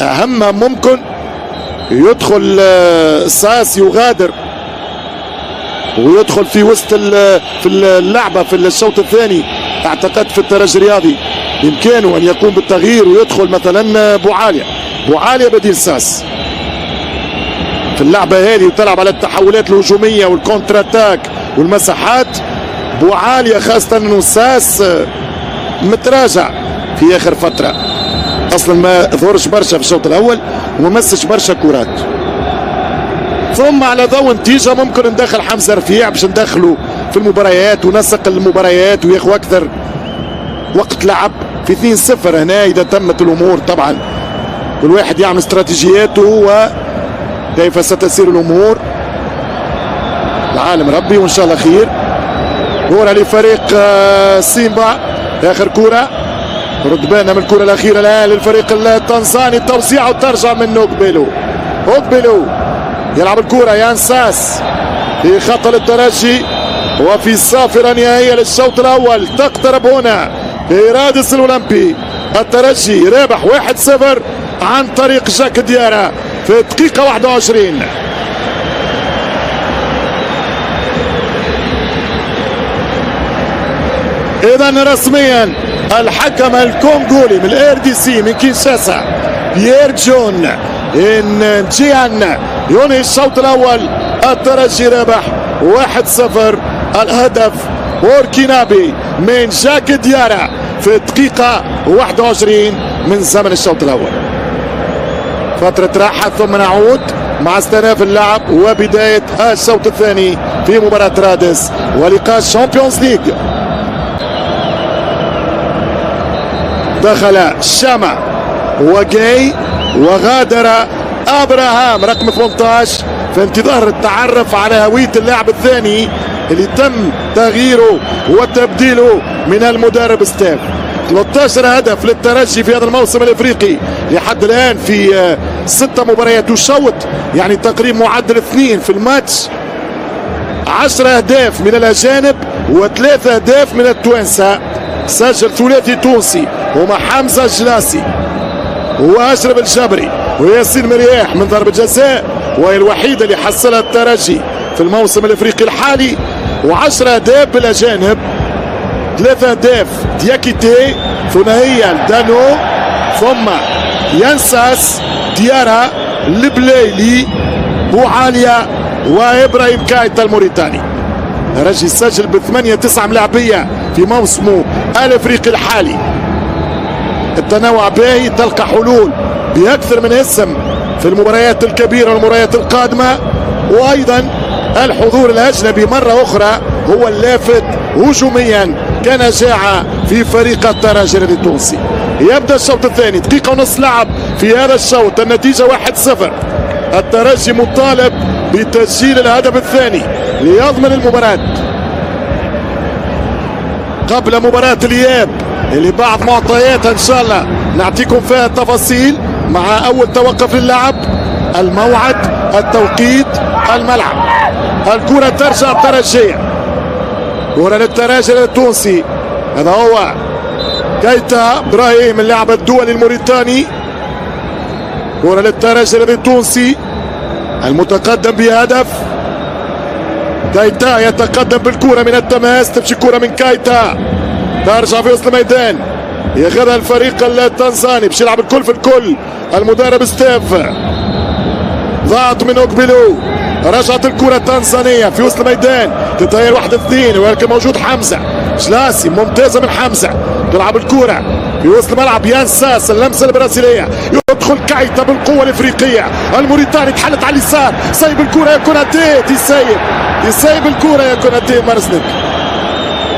اهم ممكن يدخل ساس يغادر ويدخل في وسط في اللعبة في الشوط الثاني. اعتقد في الترجي الرياضي بامكانه ان يقوم بالتغيير ويدخل مثلا بوعالية بديل ساس في اللعبة هذه وتلعب على التحولات الهجومية والكونتر اتاك والمساحات. بوعالية خاصة انه ساس متراجع في اخر فترة، اصلا ما ظهرش برشا في الشوط الاول وما مسش برشا كرات. ثم على ضوء نتيجة ممكن ندخل حمزة رفيع باش ندخله في المباريات ونسق المباريات وياخذ اكثر وقت لعب في 2-0 هنا اذا تمت الامور. طبعا كل واحد يعمل استراتيجياته وكيف ستسير الامور، العالم ربي وان شاء الله خير. كرة لفريق سيمبا، اخر كرة رد بالنا من الكرة الاخيرة الان للفريق التنزاني، التوزيع وترجع من اوكبيلو يلعب الكرة يانساس في خط الترجي وفي صافرة نهائية للشوط الاول. تقترب هنا إرادس الأولمبي، الترجي رابح 1-0 عن طريق جاك ديارا في الدقيقة 21. إذا رسميا الحكم الكونغولي من الRDC من كينشاسا بيير جون نجيان ينهي الشوط الأول. الترجي رابح 1-0. الهدف بوركينابي من جاك ديارا في الدقيقة 21 من زمن الشوط الأول. فترة راحة ثم نعود مع استئناف اللعب وبداية الشوط الثاني في مباراة رادس ولقاء الشامبيونز ليج. دخل شاما وجاي وغادر ابراهام رقم 18 في انتظار التعرف على هوية اللاعب الثاني اللي تم تغييره وتبديله من المدرب ستيف. 13 هدف للترجي في هذا الموسم الافريقي لحد الان في 6 مباريات وشوط، يعني تقريبا معدل 2 في الماتش. 10 اهداف من الاجانب و3 اهداف من التوانسه. سجل ثلاثي تونسي هما حمزه الجلاسي واشرف الجبري وياسين مرياح من ضربه جزاء، وهي الوحيده اللي حصلها الترجي في الموسم الافريقي الحالي. و10 اهداف بالاجانب، 3 اهداف دياكيتي، ثنائيه دانو، ثم ينساس، ديارا، البليلي، بوعاليا وابراهيم كايتا الموريتاني. الترجي سجل ب8 9 ملاعبيه في موسمه الافريقي الحالي. التنوع باهي، تلقى حلول باكثر من اسم في المباريات الكبيره والمباريات القادمه، وايضا الحضور الاجنبي مره اخرى هو اللافت هجوميا كنجاعه في فريق الترجي التونسي. يبدا الشوط الثاني، دقيقه ونص لعب في هذا الشوط، النتيجه 1-0. الترجي مطالب بتسجيل الهدف الثاني ليضمن المباراه قبل مباراه الاياب اللي بعض معطياتها ان شاء الله نعطيكم فيها التفاصيل، مع اول توقف للعب، الموعد، التوقيت، الملعب. الكره ترجع الترجيه، كره للترجي التونسي. هذا هو كايتا ابراهيم اللاعب الدولي الموريتاني. كره للترجي التونسي المتقدم بهدف. كايتا يتقدم بالكره من التماس، تمشي كره من كايتا ترجع في وسط الميدان، ياخذها الفريق التنزاني باش يلعب الكل في الكل. المدرب ستيف ضغط من اوكبيلو، رجعت الكره التنزانيه في وسط الميدان، تتغير 1-2، ولكن موجود حمزه جلاسي، ممتازه من حمزه، تلعب الكره في وسط الملعب. ينساس، اللمسه البرازيليه، يدخل كايتا بالقوه الافريقيه. الموريتاني تحلت على اليسار، سايب الكره يا كوناتي، يسيب الكره يا كوناتي مرسنك.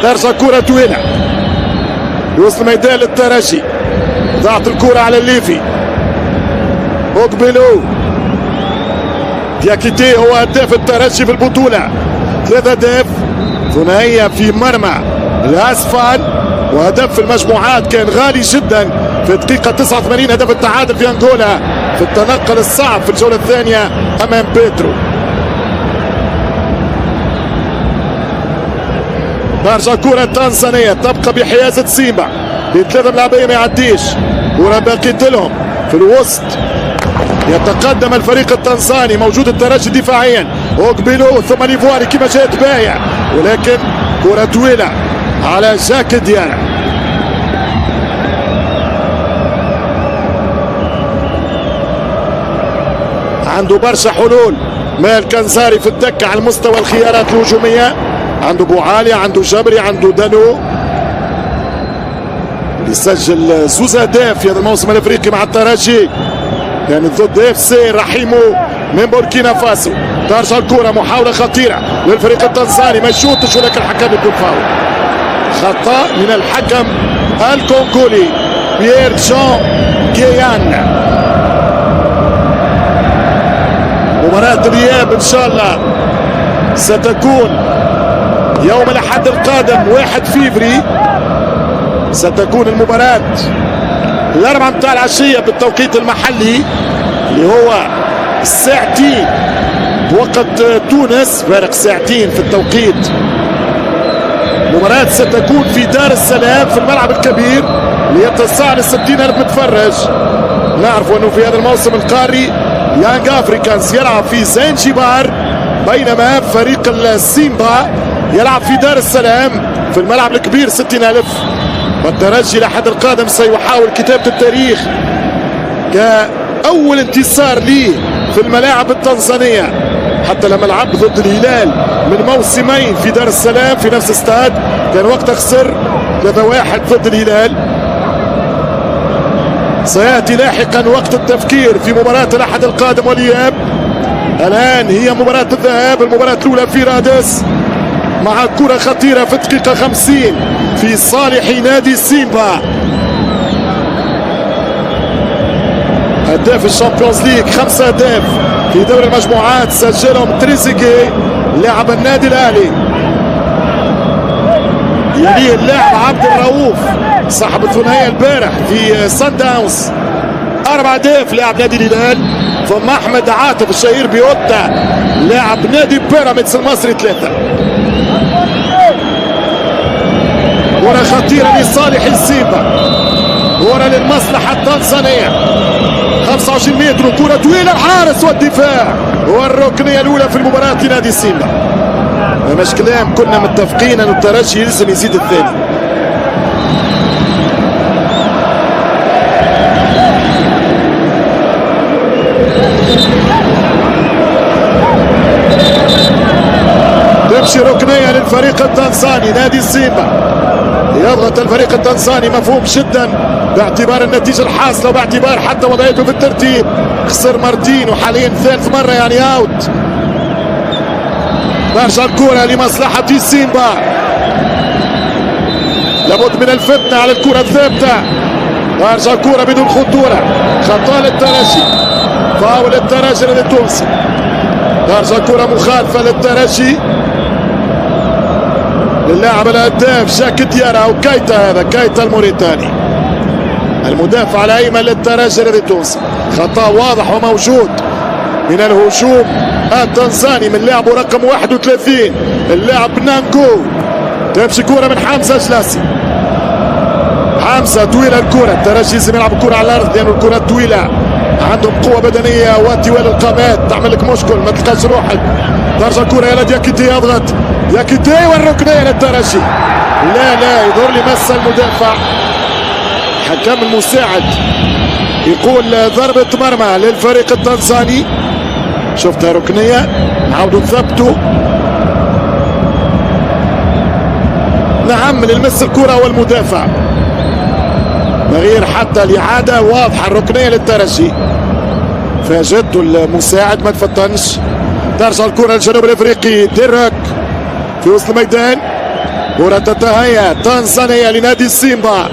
ترجع كره طويله في وسط الميدان للترجي، ضغط الكره على الليفي. اوكبيلو، دياكيتي هو هداف الترجي في البطوله، 3 اهداف، ثنائيه في مرمى الاسفل، وهدف في المجموعات كان غالي جدا في الدقيقه 89، هدف التعادل في انغولا في التنقل الصعب في الجوله الثانيه امام بيترو. ترجع كرة تنزانية تبقى بحيازة سيمبا، ب3 ملاعبية ما يعديش، كرة باقيت لهم في الوسط. يتقدم الفريق التنزاني، موجود الترجي دفاعيا، اوكبيلو ثم ليفواري كما جاءت باهية، ولكن كرة طويلة على جاك ديارا. عنده برشا حلول مال كنزاري في الدكة على مستوى الخيارات الهجومية، عنده بوعالي، عنده جبري، عنده دانو اللي سجل 2 اهداف في هذا الموسم الافريقي مع الترجي، كانت ضد اف سي رحيمو من بوركينا فاسو. ترجع الكرة، محاولة خطيرة للفريق التنزاني، ما يشوطش ولكن الحكم يقول فاول. خطأ من الحكم الكونغولي بيير جون جيان. مباراة الإياب إن شاء الله ستكون يوم الأحد القادم 1 فيفري، ستكون المباراة 4 متاع العشية بالتوقيت المحلي اللي هو ساعتين بوقت تونس، فارق ساعتين في التوقيت. مباراة ستكون في دار السلام في الملعب الكبير اللي يتسع ل60,000 متفرج. نعرف أنه في هذا الموسم القاري يانغ أفريكانز يلعب في زنجبار، بينما فريق السيمبا يلعب في دار السلام في الملعب الكبير 60,000. والترجي الأحد القادم سيحاول كتابة التاريخ كأول انتصار ليه في الملاعب التنزانية، حتى لما لعب ضد الهلال من موسمين في دار السلام في نفس استاد كان وقتها خسر 3-1 ضد الهلال. سيأتي لاحقا وقت التفكير في مباراة الأحد القادم والإياب. الآن هي مباراة الذهاب، المباراة الأولى في رادس مع كرة خطيرة في الدقيقة 50 في صالح نادي سيمبا. هداف الشامبيونز ليج، 5 أهداف في دوري المجموعات سجلهم تريزيجيه لاعب النادي الاهلي، يليه اللاعب عبد الرؤوف صاحب الثنائيه البارح في سان داونز 4 أهداف لاعب نادي الهلال، ثم احمد عاطف الشهير بيوتا لاعب نادي بيراميدز المصري 3. كرة خطيرة لصالح السيمبا، كرة للمصلحة التنزانية 25 متر، كرة طويلة الحارس والدفاع، والركنية الأولى في المباراة لنادي السيمبا. مش كلام، كنا متفقين أن الترجي يلزم يزيد الثاني. تمشي ركنية للفريق التنزاني نادي السيمبا، يضغط الفريق التنزاني مفهوم جدا باعتبار النتيجة الحاصلة وباعتبار حتى وضعيته في الترتيب. خسر مرتين وحاليا ثالث مرة يعني اوت. برجع الكرة لمصلحة سيمبا، لابد من الفتنة على الكرة الثابتة. برجع الكرة بدون خطورة، خطأ للترجي، فاول الترجي التونسي. برجع الكرة مخالفة للترجي للاعب الهداف جاك ديارا وكايتا، هذا كايتا الموريتاني المدافع الايمن للترجي التونسي. خطأ واضح وموجود من الهجوم التنزاني من لاعبه رقم 31 اللاعب نانجو. تمشي كرة من حمزة جلاسي، حمزة طويلة الكرة، الترجي لازم يلعب الكرة على الارض لأن الكرة طويلة، عندهم قوة بدنية وطوال القامات تعمل لك مشكل ما تلقاش روحك. ترجع الكرة الى دياكيتي، يضغط دياكيتي والركنية للترجي. لا يظهر لي مس المدافع، حكم المساعد يقول ضربة مرمى للفريق التنزاني. شفتها ركنية، نعاودوا نثبتوا. نعم للمس الكرة والمدافع، غير حتى الإعادة واضحة. الركنية للترجي، فاجأته المساعد ما تفطنش. ترجع الكرة للجنوب الافريقي، ديرك في وسط الميدان، كرة تتهيأ تنزانيا لنادي السيمبا.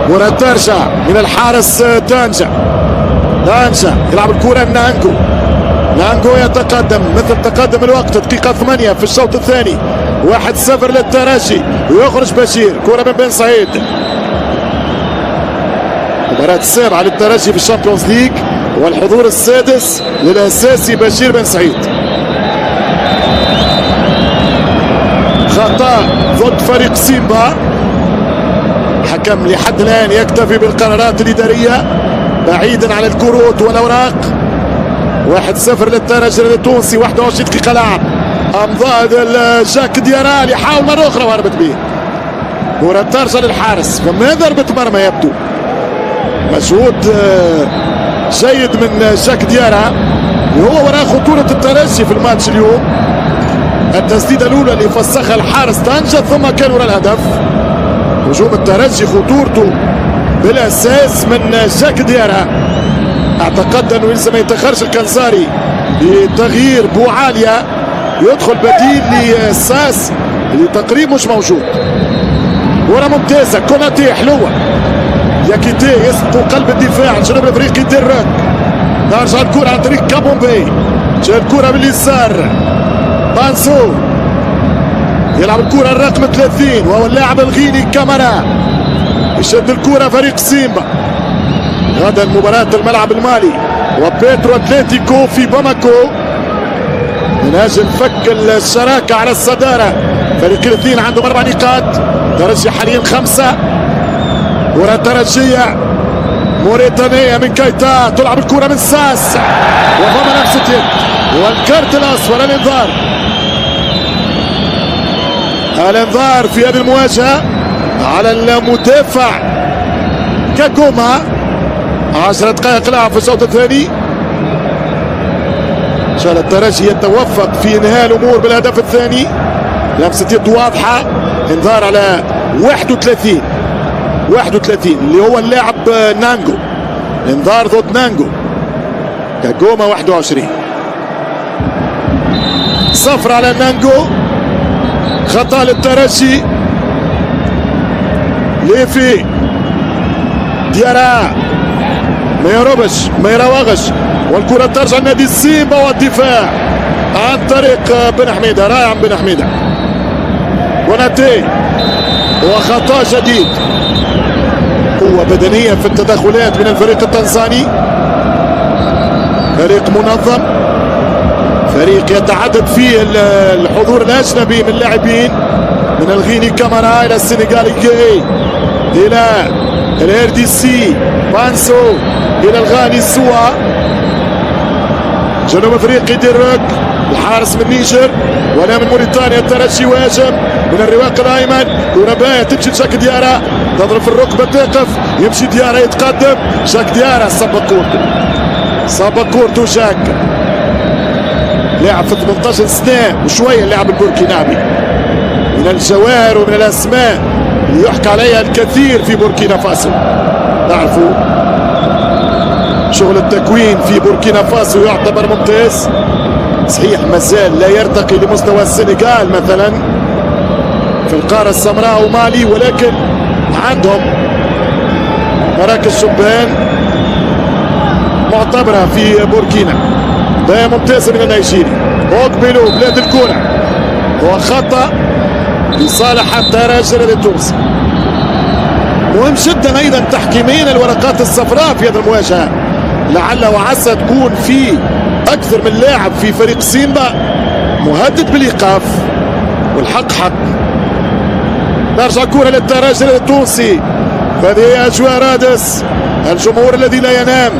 كرة ترجع من الحارس تانجا يلعب الكرة نانجو يتقدم مثل تقدم الوقت، دقيقة 8 في الشوط الثاني، 1-0 للترجي، ويخرج بشير. كرة من بن سعيد، المباراة السابعة للترجي في الشامبيونز ليج والحضور السادس للأساسي بشير بن سعيد. خطأ ضد فريق سيمبا، حكم لحد الآن يكتفي بالقرارات الإدارية بعيدا عن الكروت والأوراق. 1-0 للترجي التونسي، 21 دقيقة لعب. أمضاء جاك ديارا يحاول مرة أخرى وهربت به. كرة ترجع للحارس، فما ضربة مرمى يبدو. مجهود جيد من جاك ديارا اللي هو وراء خطورة الترجي في الماتش اليوم. التسديدة الأولى اللي فسخها الحارس طنجة ثم كان وراء الهدف. هجوم الترجي خطورته بالأساس من جاك ديارا. اعتقد انه يلزم ما يتاخرش الكنزاري بتغيير بوعاليا، يدخل بديل لساس اللي تقريبا مش موجود. ورا ممتازه، كوناتي حلوه، ياكيتي يسبق قلب الدفاع الجنوب الافريقي ديرك. ترجع الكره عن طريق كابومبي، جاء الكره باليسار، بانسو يلعب الكره الرقم 30 وهو اللاعب الغيني كامارا، يشد الكره فريق سيمبا. غدا مباراة الملعب المالي وبيترو اتلتيكو في باماكو من اجل فك الشراكة على الصدارة. فريق الاثنين عندهم 4 نقاط، ترجي حاليا 5. كرة ترجية موريتانية من كايتا، تلعب الكرة من ساس وفما نفس اليد والكارت الاصفر. الانذار في هذه المواجهة على المدافع كاكوما. 10 دقائق لعب في الشوط الثاني. ان شاء الله الترجي يتوفق في انهاء الامور بالهدف الثاني. لمسة يد واضحة، انذار على 31 اللي هو اللاعب نانجو. انذار ضد نانجو. كاكوما 21 صفر على نانجو. خطأ للترجي. ليفي ديارا ما يهربش ما يراوغش، والكرة ترجع لنادي سيمبا والدفاع عن طريق بن حميدة. رائع بن حميدة. كوناتي وخطأ جديد. قوة بدنية في التدخلات من الفريق التنزاني. فريق منظم، فريق يتعدد فيه الحضور الأجنبي من اللاعبين، من الغيني كامارا إلى السنغالي جاي إلى الار دي سي بانسو إلى الغاني سوا. جنوب افريقي ديروك الحارس من نيجر، ولا من موريتانيا الترجي واجم من الرواق الايمن. كره باهيه تمشي لشاك ديارا، تضرب في الركبه تقف، يمشي ديارا يتقدم، شاك ديارا صاب كورته شاك. لاعب في 18 سنه وشويه، اللاعب البوركينابي من الجواهر ومن الاسماء اللي يحكى عليها الكثير في بوركينا فاسو. تعرفوا شغل التكوين في بوركينا فاسو يعتبر ممتاز. صحيح مازال لا يرتقي لمستوى السنغال مثلا في القارة السمراء ومالي، ولكن عندهم مراكز شبان معتبرة في بوركينا. بداية ممتازة من النيجيري. اوكبيلو بلاد الكرة، وخطأ لصالح الترجي التونسي. مهم جدا ايضا تحكيمين الورقات الصفراء في هذه المواجهة. لعل وعسى تكون في اكثر من لاعب في فريق سيمبا مهدد بالايقاف، والحق حق. ترجع كرة للترجي التونسي. هذه هي اجواء رادس، الجمهور الذي لا ينام،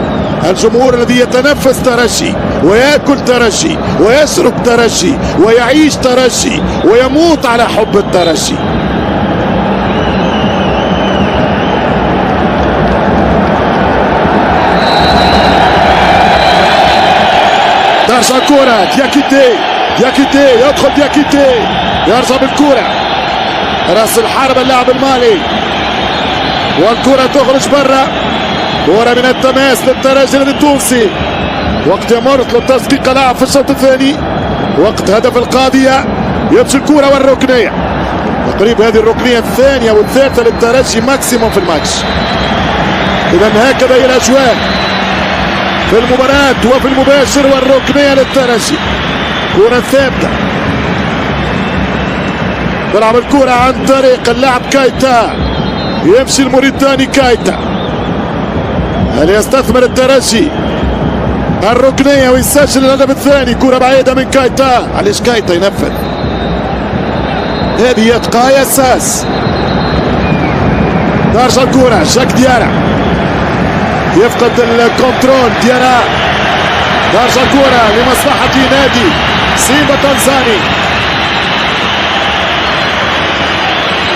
الجمهور الذي يتنفس ترجي وياكل ترجي ويشرب ترجي ويعيش ترجي ويموت على حب الترجي. ترجع كرة دياكيتي يدخل دياكيتي، يرجع بالكرة راس الحرب اللاعب المالي، والكرة تخرج برا. كرة من التماس للترجي التونسي. وقت يمر للتصفيق لاعب في الشوط الثاني، وقت هدف القاضية. يمشي الكرة والركنية، تقريبا هذه الركنية الثانية والثالثة للترجي ماكسيموم في الماتش. إذا هكذا هي الأجواء في المباراة وفي المباشر، والركنية للترجي. كرة ثابتة، تلعب الكرة عن طريق اللاعب كايتا، يمشي الموريتاني كايتا. هل يستثمر الترجي الركنية ويسجل الهدف الثاني؟ كرة بعيدة من كايتا. علاش كايتا ينفذ؟ هذه يتقى اساس. ترجع الكرة شاك ديارا، يفقد الكنترول ديارا. ترجع الكرة لمصلحة نادي سيمبا تنزاني.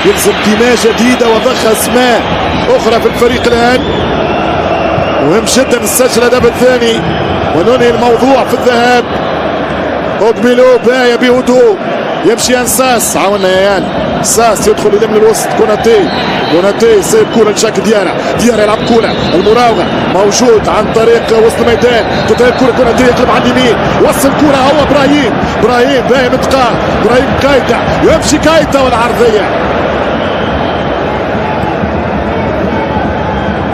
يلزم دماء جديدة وضخ اسماء اخرى في الفريق الان. مهم جدا نسجل الهدف الثاني وننهي الموضوع في الذهاب. اوكبيلو باية بهدوء، يمشي انساس. عاونا يا يان ساس يدخل يلم للوسط. كوناتي سيب كرة لشاك ديارا يلعب كرة المراوغة موجود عن طريق وسط الميدان. تطير كرة كوناتي يقلب على اليمين، وصل كرة هو ابراهيم باهي متقى. ابراهيم كايتا، يمشي كايتا والعرضية.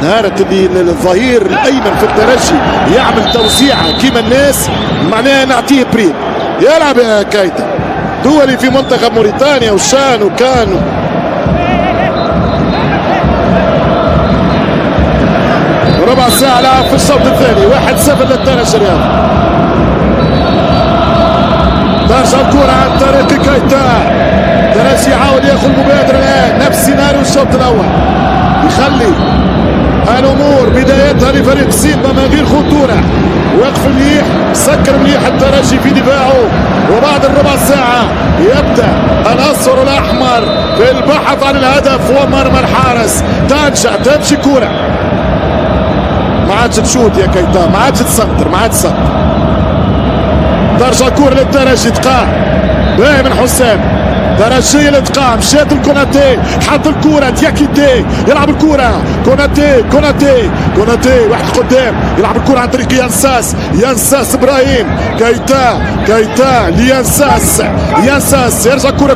نهارت اللي الظهير الايمن في الترجي يعمل توسيعه كيما الناس، معناها نعطيه بريم. يلعب يا كايتا، دولي في منتخب موريتانيا وشان وكان. ربع ساعه لعب في الشوط الثاني، 1-0 للترجي الرياضي. ترجع الكره عن طريق كايتا. الترجي يحاول ياخذ مبادره الان، نفس سيناريو الشوط الاول، يخلي الامور بدايتها لفريق سيمبا من غير خطوره. وقف مليح، سكر مليح الترجي في دفاعه. وبعد الربع ساعه يبدا الاصفر والاحمر في البحث عن الهدف ومرمى الحارس. تمشي كوره، ما عادش تشوت يا كايتا، ما عادش تسنتر. ترجع كوره للترجي، تقع باهي من حسام. ترجي الاتقان، مشات الكوناتي، حط الكرة دياكيتي، يلعب الكرة كوناتي واحد قدام، يلعب الكرة عن طريق ينساس ابراهيم، كايتا لينساس يرجع الكرة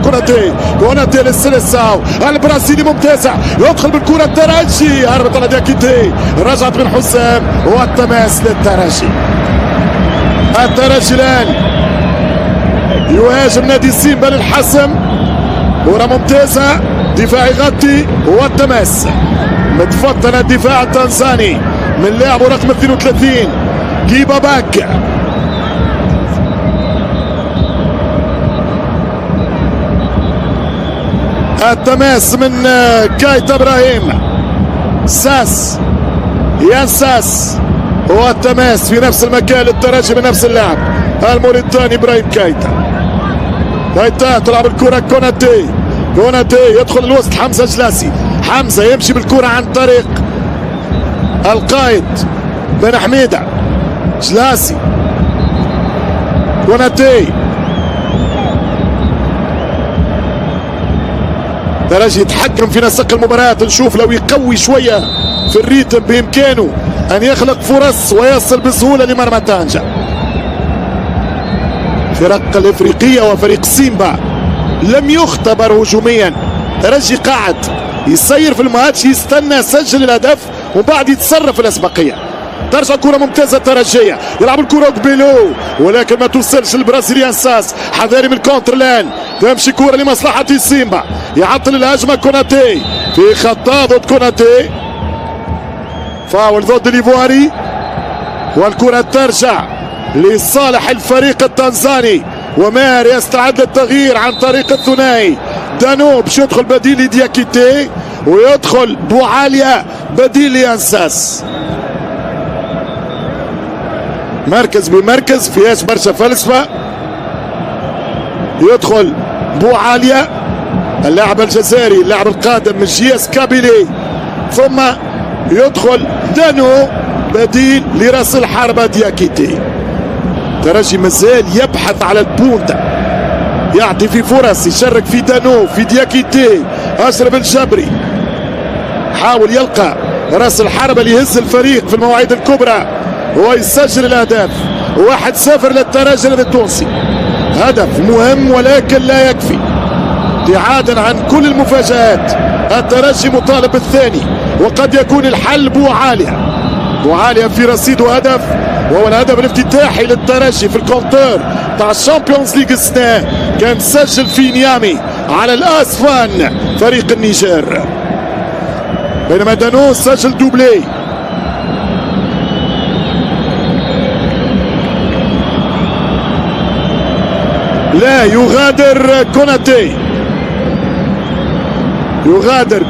كوناتي للسيليساو البرازيلي ممتازة، يدخل بالكرة الترجي، هربت على دياكيتي، رجعت من حسام والتماس للترجي. الترجي الآن يهاجم نادي سيمبا للحسم، كرة ممتازة، دفاع يغطي والتماس، متفطن الدفاع التنزاني من لاعبه رقم 32 جيبا باك. التماس من كايتا ابراهيم، ينساس والتماس في نفس المكان للترجي من نفس اللاعب الموريتاني ابراهيم كايتا تلعب الكرة كوناتي يدخل الوسط، حمزة جلاسي، حمزة يمشي بالكرة عن طريق القائد بن حميدة، جلاسي كوناتي، ترجي يتحكم في نسق المباراة، نشوف لو يقوي شوية في الريتم بإمكانه أن يخلق فرص ويصل بسهولة لمرمى طنجة. فرق الإفريقية وفريق سيمبا لم يختبر هجوميا، ترجي قاعد يسير في الماتش، يستنى يسجل الهدف وبعد يتصرف الأسبقية. ترجع كرة ممتازة ترجية، يلعب الكرة قبيلو ولكن ما توصلش البرازيلي انساس، حذاري من الكونتر الآن، تمشي كرة لمصلحة سيمبا، يعطل الهجمة كوناتي في خطا ضد كوناتي، فاول ضد الإيفواري، والكرة ترجع لصالح الفريق التنزاني، وماهر يستعد للتغيير عن طريق الثنائي، دانوب يدخل بديل لدياكيتي ويدخل بوعاليا بديل لانساس. مركز بمركز فيهاش برشا فلسفة، يدخل بوعاليا اللاعب الجزائري اللاعب القادم من جياس كابيلي، ثم يدخل دانو بديل لراس الحربة دياكيتي. ترجي مازال يبحث على البونتا، يعطي في فرص، يشارك في دانو في دياكيتي، أشرف الجبري حاول يلقى راس الحربة اللي يهز الفريق في المواعيد الكبرى ويسجل الأهداف. 1-0 للترجي التونسي، هدف مهم ولكن لا يكفي، ابتعادا عن كل المفاجآت. الترجي مطالب بالثاني وقد يكون الحل بوعاليا في رصيده هدف، وهو الهدف الافتتاحي للترجي في الكونتور تاع الشامبيونز ليج السنة، كان سجل في نيامي على الاسفان فريق النيجر، بينما دانو سجل دوبلي. لا يغادر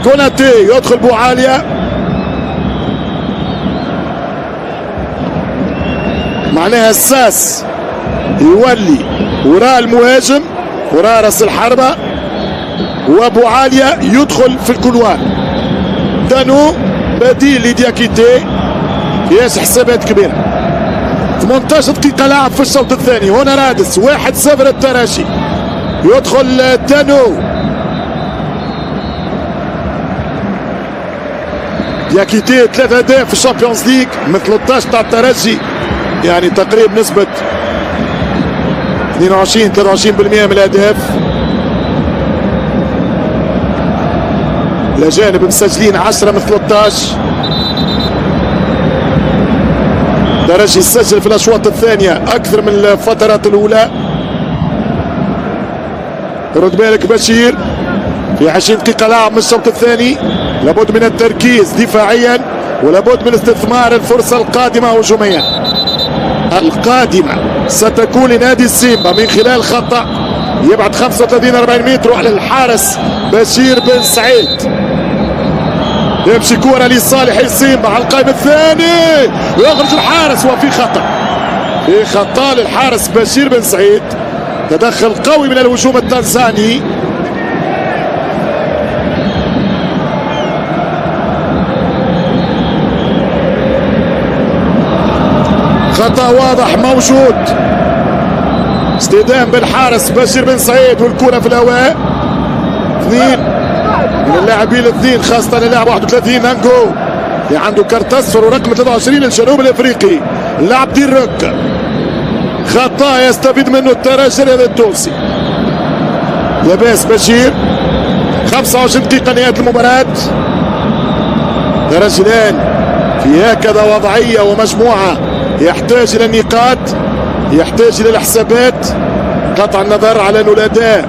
كوناتي، يدخل بوعاليا، معناها الساس يولي وراء المهاجم وراء راس الحربة، وبوعاليا يدخل في الكولوار، دانو بديل لدياكيتي، فيهاش حسابات كبيرة. 18 دقيقة لعب في الشوط الثاني، هنا رادس 1-0 الترجي، يدخل دانو، دياكيتي 3 أهداف في الشامبيونز ليج من 13 تاع الترجي، يعني تقريبا نسبة 22-23% من الأهداف. الأجانب مسجلين 10 من 13. الترجي سجل في الأشواط الثانية أكثر من الفترات الأولى. رد بالك بشير في 20 دقيقة لعب من الشوط الثاني، لابد من التركيز دفاعيا ولابد من استثمار الفرصة القادمة هجوميا. القادمة ستكون لنادي سيمبا من خلال خطأ يبعد 35-40 متر على الحارس بشير بن سعيد، يمشي كرة لصالح سيمبا على القائم الثاني ويخرج الحارس، وفي خطأ للحارس بشير بن سعيد، تدخل قوي من الهجوم التنزاني. خطأ واضح موجود، اصطدام بالحارس بشير بن سعيد والكرة في الهواء. اثنين من اللاعبين الاثنين، خاصة اللاعب 31 نانجو اللي عنده كارت اصفر ورقم 23 للجنوب الافريقي. اللاعب ديروك خطأ يستفيد منه الترجي التونسي. لاباس بشير 25 دقيقة نهاية المباراة. الترجي الآن في هكذا وضعية ومجموعة يحتاج إلى النقاط، يحتاج إلى الحسابات، قطع النظر على أنه الأداء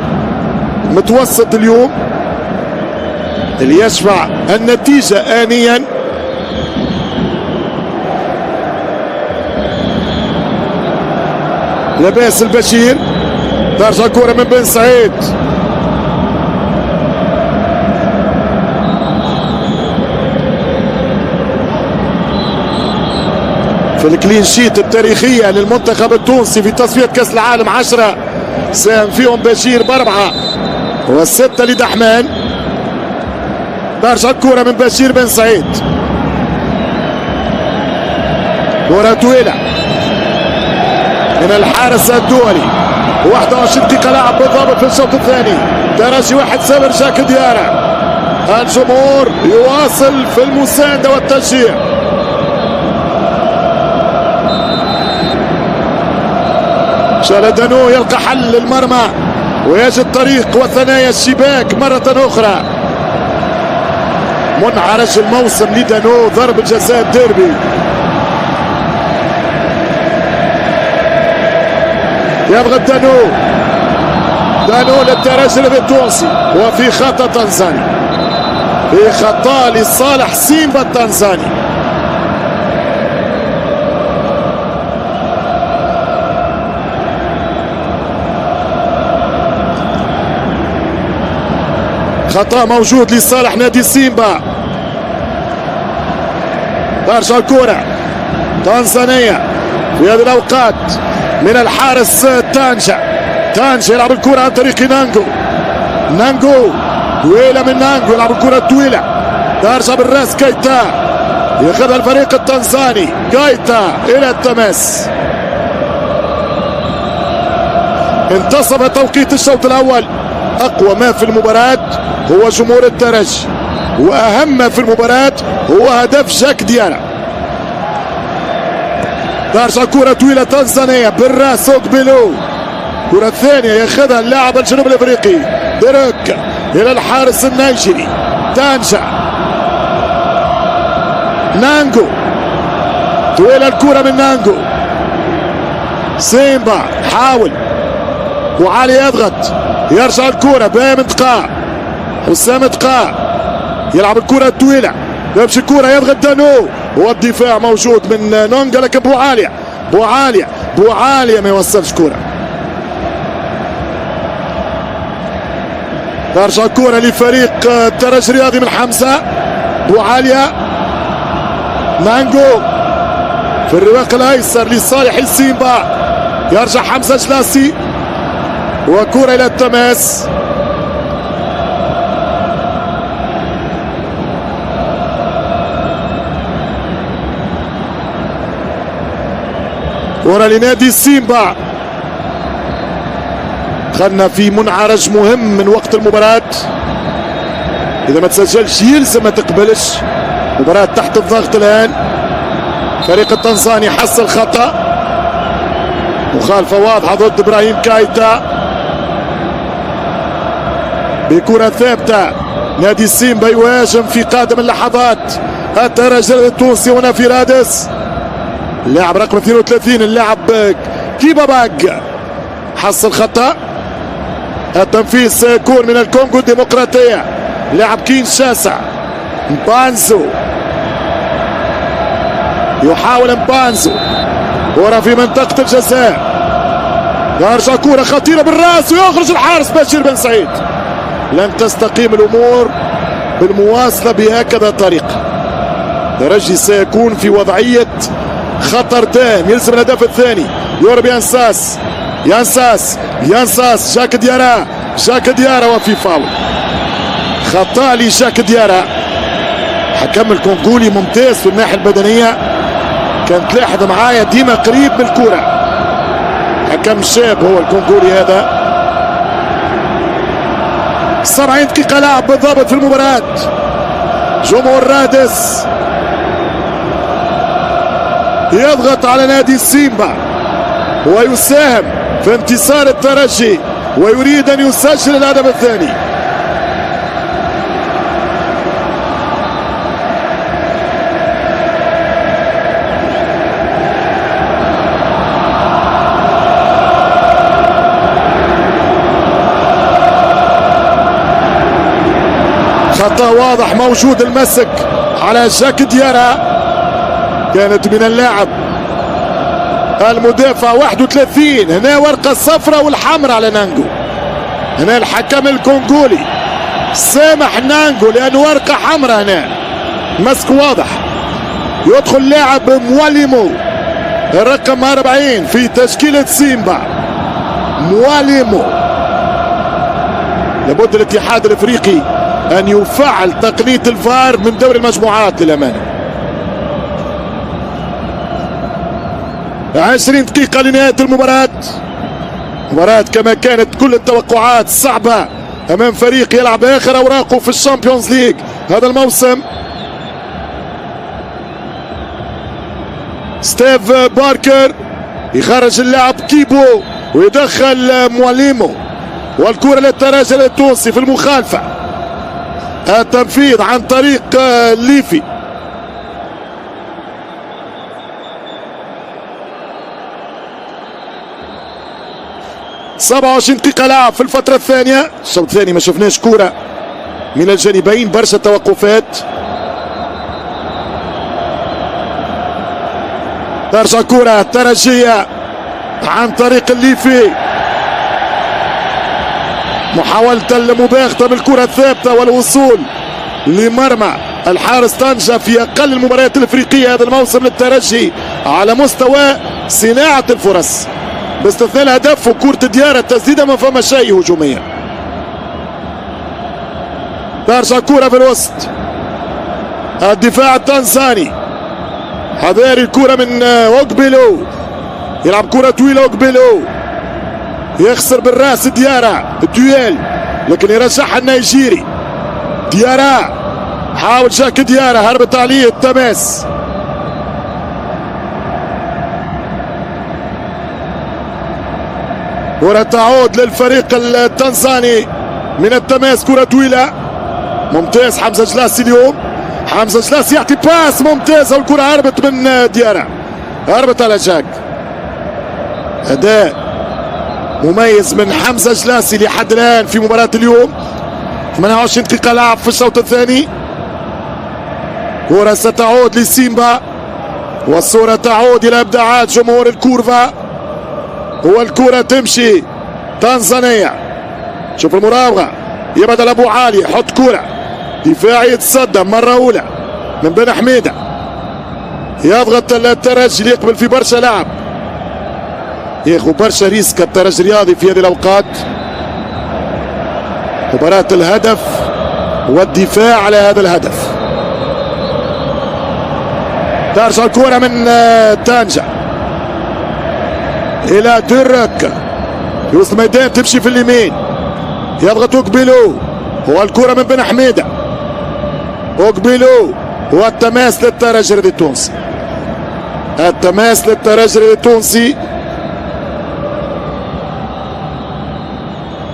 متوسط اليوم اللي يشفع النتيجة آنيا. لاباس البشير ترجع كرة من بن سعيد، في الكلين شيت التاريخية للمنتخب التونسي في تصفية كأس العالم 10 ساهم فيهم بشير ب4 و6 لدحمان. ترجع الكرة من بشير بن سعيد، كرة طويلة من الحارس الدولي. 21 دقيقة لعب بالضبط في الشوط الثاني. ترجي 1-0 جاك ديارة. الجمهور يواصل في المساندة والتشجيع. شالدانو يلقى حل للمرمى ويجد طريق وثنايا الشباك مرة أخرى. منعرج الموسم لدانو، ضرب الجزاء الديربي. يبغى دانو للترجي التونسي، وفي خطأ تنزاني، في خطأ لصالح سيمبا التنزاني. خطأ موجود لصالح نادي سيمبا. ترجع الكرة تنزانية في هذه الأوقات من الحارس تانجا يلعب الكرة عن طريق نانجو طويلة من نانجو، يلعب الكرة الطويلة ترجع بالراس كايتا، ياخذها الفريق التنزاني. كايتا إلى التماس. انتصف توقيت الشوط الأول. أقوى ما في المباراة هو جمهور الترجي، وأهم ما في المباراة هو هدف جاك ديارة. ترجع كرة طويلة تنزانية بالراس بيلو، كرة ثانية ياخذها اللاعب الجنوب الافريقي ديروك الى الحارس النيجيري تانجا. نانجو طويلة الكرة من نانجو. سيمبا حاول وعلي يضغط، يرجع الكرة باهي من تقاع، حسام تقاع يلعب الكرة الطويلة، يمشي الكرة يضغط دانو، والدفاع موجود من نونجا، لكن بو عالية ما يوصلش كرة. ترجع الكرة لفريق الترجي الرياضي من حمزة. بوعالية نانجو في الرواق الايسر لصالح السيمبا، يرجع حمزة جلاسي وكرة الى التماس. كرة لنادي السيمبا. دخلنا في منعرج مهم من وقت المباراة، إذا ما تسجلش يلزم ما تقبلش. مباراة تحت الضغط الآن. فريق التنزاني حصل خطأ، مخالفة واضحة ضد إبراهيم كايتا بكرة ثابتة. نادي السيمبا يواجه في قادم اللحظات الترجي التونسي هنا في رادس. اللاعب رقم 32 اللاعب كيبا باج حصل خطأ. التنفيذ سيكون من الكونغو الديمقراطية، لاعب كينشاسا. مبانزو يحاول كرة في منطقة الجزاء، يرجع كرة خطيرة بالراس ويخرج الحارس بشير بن سعيد. لن تستقيم الأمور بالمواصلة بهكذا طريقة. الترجي سيكون في وضعية خطر دائم، يلزم الهدف الثاني. يورب يانساس جاك ديارة وفي فاول. خطأ لجاك ديارة. حكم الكونغولي ممتاز في الناحية البدنية، كان تلاحظ معايا ديما قريب من الكرة. حكم شاب هو الكونغولي هذا. 70 دقيقة لعب بالضبط في المباراة. جمهور رادس يضغط على نادي سيمبا ويساهم في انتصار الترجي ويريد أن يسجل الهدف الثاني. خطأ واضح موجود، المسك على جاك ديارا كانت من اللاعب المدافع 31. هنا ورقة الصفراء والحمراء على نانجو. هنا الحكم الكونغولي سامح نانجو لأنه ورقة حمراء. هنا مسك واضح. يدخل لاعب مواليمو الرقم 40 في تشكيلة سيمبا. مواليمو لابد الاتحاد الافريقي ان يفعل تقنية الفار من دوري المجموعات للامانة. 20 دقيقة لنهاية المباراة. مباراة كما كانت كل التوقعات صعبة امام فريق يلعب اخر اوراقه في الشامبيونز ليج هذا الموسم. ستيف باركر يخرج اللاعب كيبو ويدخل مواليمو، والكرة للترجي التونسي في المخالفة. التنفيذ عن طريق ليفي. سبعة 27 دقيقة لعب في الفترة الثانية. الشوط الثاني ما شفناش كرة من الجانبين، برشا توقفات. ترجع كرة الترجية عن طريق الليفي. محاولة المباغتة بالكرة الثابتة والوصول لمرمى الحارس طنجة في أقل المباريات الإفريقية هذا الموسم للترجي على مستوى صناعة الفرص، باستثناء الهدف وكرة ديارة التسديدة ما فما شيء هجوميا. ترجع كرة في الوسط. الدفاع التنزاني حذاري الكرة من اوكبيلو، يلعب كرة طويلة اوكبيلو يخسر بالراس ديارا الديال لكن يرجعها النيجيري. ديارا حاول جاك ديارا، هربت عليه التماس. كرة تعود للفريق التنزاني من التماس. كرة طويلة ممتاز حمزة جلاسي اليوم. حمزة جلاسي يعطي باس ممتازة والكرة هربت من ديارا، هربت على جاك. أداء مميز من حمزة جلاسي لحد الآن في مباراة اليوم. 28 دقيقة لعب في الشوط الثاني. كرة ستعود لسيمبا والصورة تعود إلى إبداعات جمهور الكورفا والكرة تمشي تنزانيا. شوف المراوغة، يبدأ أبو علي يحط كرة دفاعي يتصدى مرة أولى من بن حميدة. يضغط الترجي يقبل في برشا لاعب، ياخذ برشا ريسك الترجي الرياضي في هذه الأوقات. مباراة الهدف والدفاع على هذا الهدف. ترجع الكرة من طنجة إلى درك في وسط الميدان، تمشي في اليمين. يضغط اوكبيلو والكرة من بن حميدة. اوكبيلو والتماس للترجي التونسي. التماس للترجي التونسي.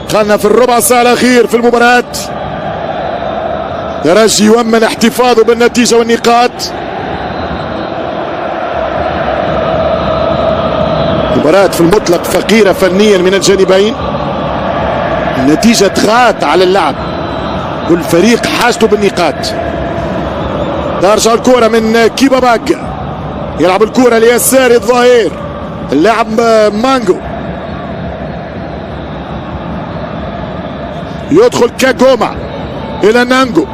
دخلنا في الربع ساعة الأخير في المباراة. الترجي يؤمن احتفاظه بالنتيجة والنقاط. مباراة في المطلق فقيرة فنيا من الجانبين. النتيجة تغات على اللعب، كل فريق حاجته بالنقاط. ترجع الكرة من كيبا باك، يلعب الكرة ليساري الظهير اللاعب مانجو. يدخل كاغوما إلى نانجو.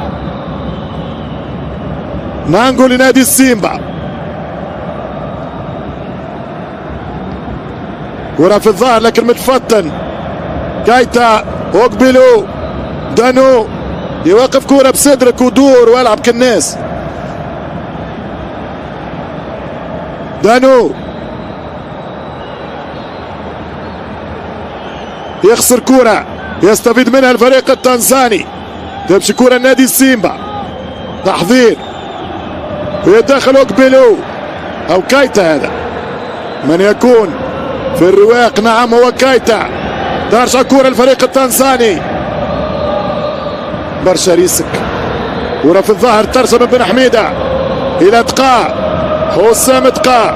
نانجو لنادي السيمبا. كرة في الظهر لكن متفتن. كايتا اوكبيلو دانو يوقف كرة بصدرك ودور والعب كالناس. دانو يخسر كرة يستفيد منها الفريق التنزاني. تمشي كرة النادي سيمبا، تحضير ويدخل اوكبيلو او كايتا. هذا من يكون في الرواق؟ نعم هو كايتا. ترجع كرة الفريق التنزاني، برشا ريسك. كرة في الظهر ترجع من بن حميدة الى تقاع، حسام تقاع،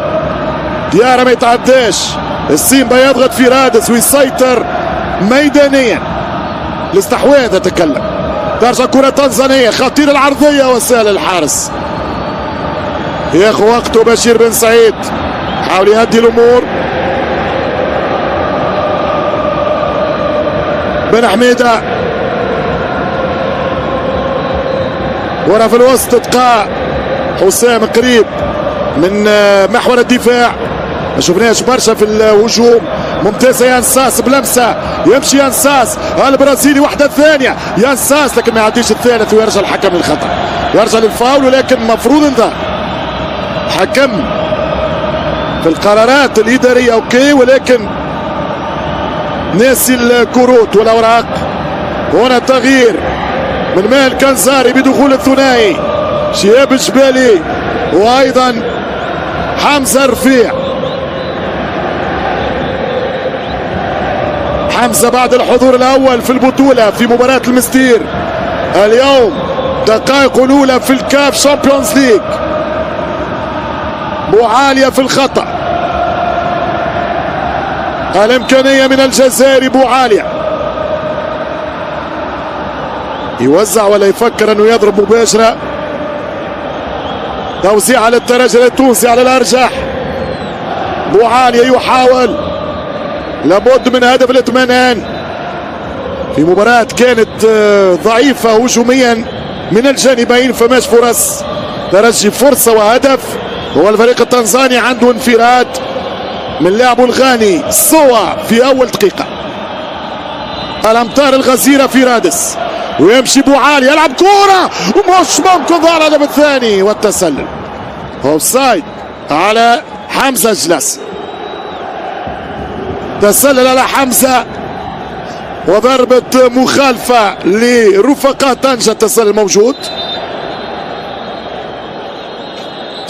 ديارة ما يتعداش. السيمبا يضغط في رادس ويسيطر ميدانيا، الاستحواذ اتكلم. ترجع كرة تنزانية، خطير العرضية وسال الحارس. ياخذ وقته بشير بن سعيد، حاول يهدي الامور. بن حميدة ورا في الوسط تقاع، حسام قريب من محور الدفاع، ما شفناش برشا في الهجوم. ممتازه يانساس بلمسه، يمشي يانساس البرازيلي، واحده الثانيه يانساس لكن ما يعديش الثالث، ويرجع الحكم للخطا، يرجع للفاول. ولكن المفروض انذار. حكم في القرارات الاداريه اوكي، ولكن ناسي الكروت والاوراق. هنا تغيير من مال كنزاري بدخول الثنائي شهاب الجبالي وايضا حمزه رفيع. حمزه بعد الحضور الاول في البطوله في مباراه المستير، اليوم دقائق الاولى في الكاف شامبيونز ليج. بوعالية في الخطأ، الامكانيه من الجزائري. بوعالية يوزع ولا يفكر انه يضرب مباشره؟ توزيع على الترجي التونسي على الارجح. بوعالية يحاول، لابد من هدف الاطمئنان في مباراة كانت ضعيفة هجوميا من الجانبين، فماش فرص ترجي فرصة وهدف. هو الفريق التنزاني عنده انفراد من لاعبه الغاني سوا في أول دقيقة. الأمطار الغزيرة في رادس، ويمشي بوعالي يلعب كورة ومش ممكن ضاع الهدف الثاني والتسلل. اوفسايد على حمزة جلاس، تسلل على حمزة وضربة مخالفة لرفقاء طنجة. التسلل موجود.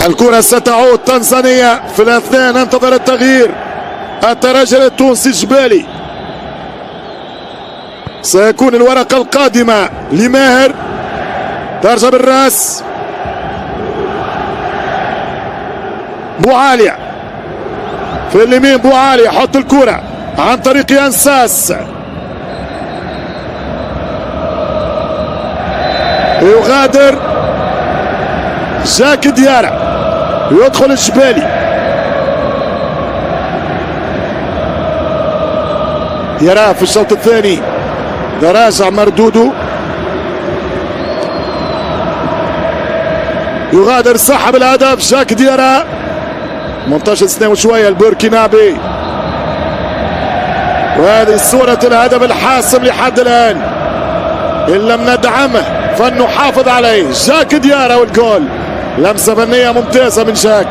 الكرة ستعود تنزانية في الأثناء، ننتظر التغيير. الترجي التونسي جبالي، سيكون الورقة القادمة لماهر. ترجع بالراس بوعالية في اليمين. بوعالية يحط الكرة عن طريق يانساس، يغادر جاك ديارة، يدخل الجبالي، يراه في الشوط الثاني. راجع مردوده، يغادر صاحب الهدف جاك ديارة، 18 سنة وشوية البوركينابي. وهذه صورة الهدف الحاسم لحد الآن، إن لم ندعمه فلنحافظ عليه. جاك ديارة والجول، لمسة فنية ممتازة من جاك،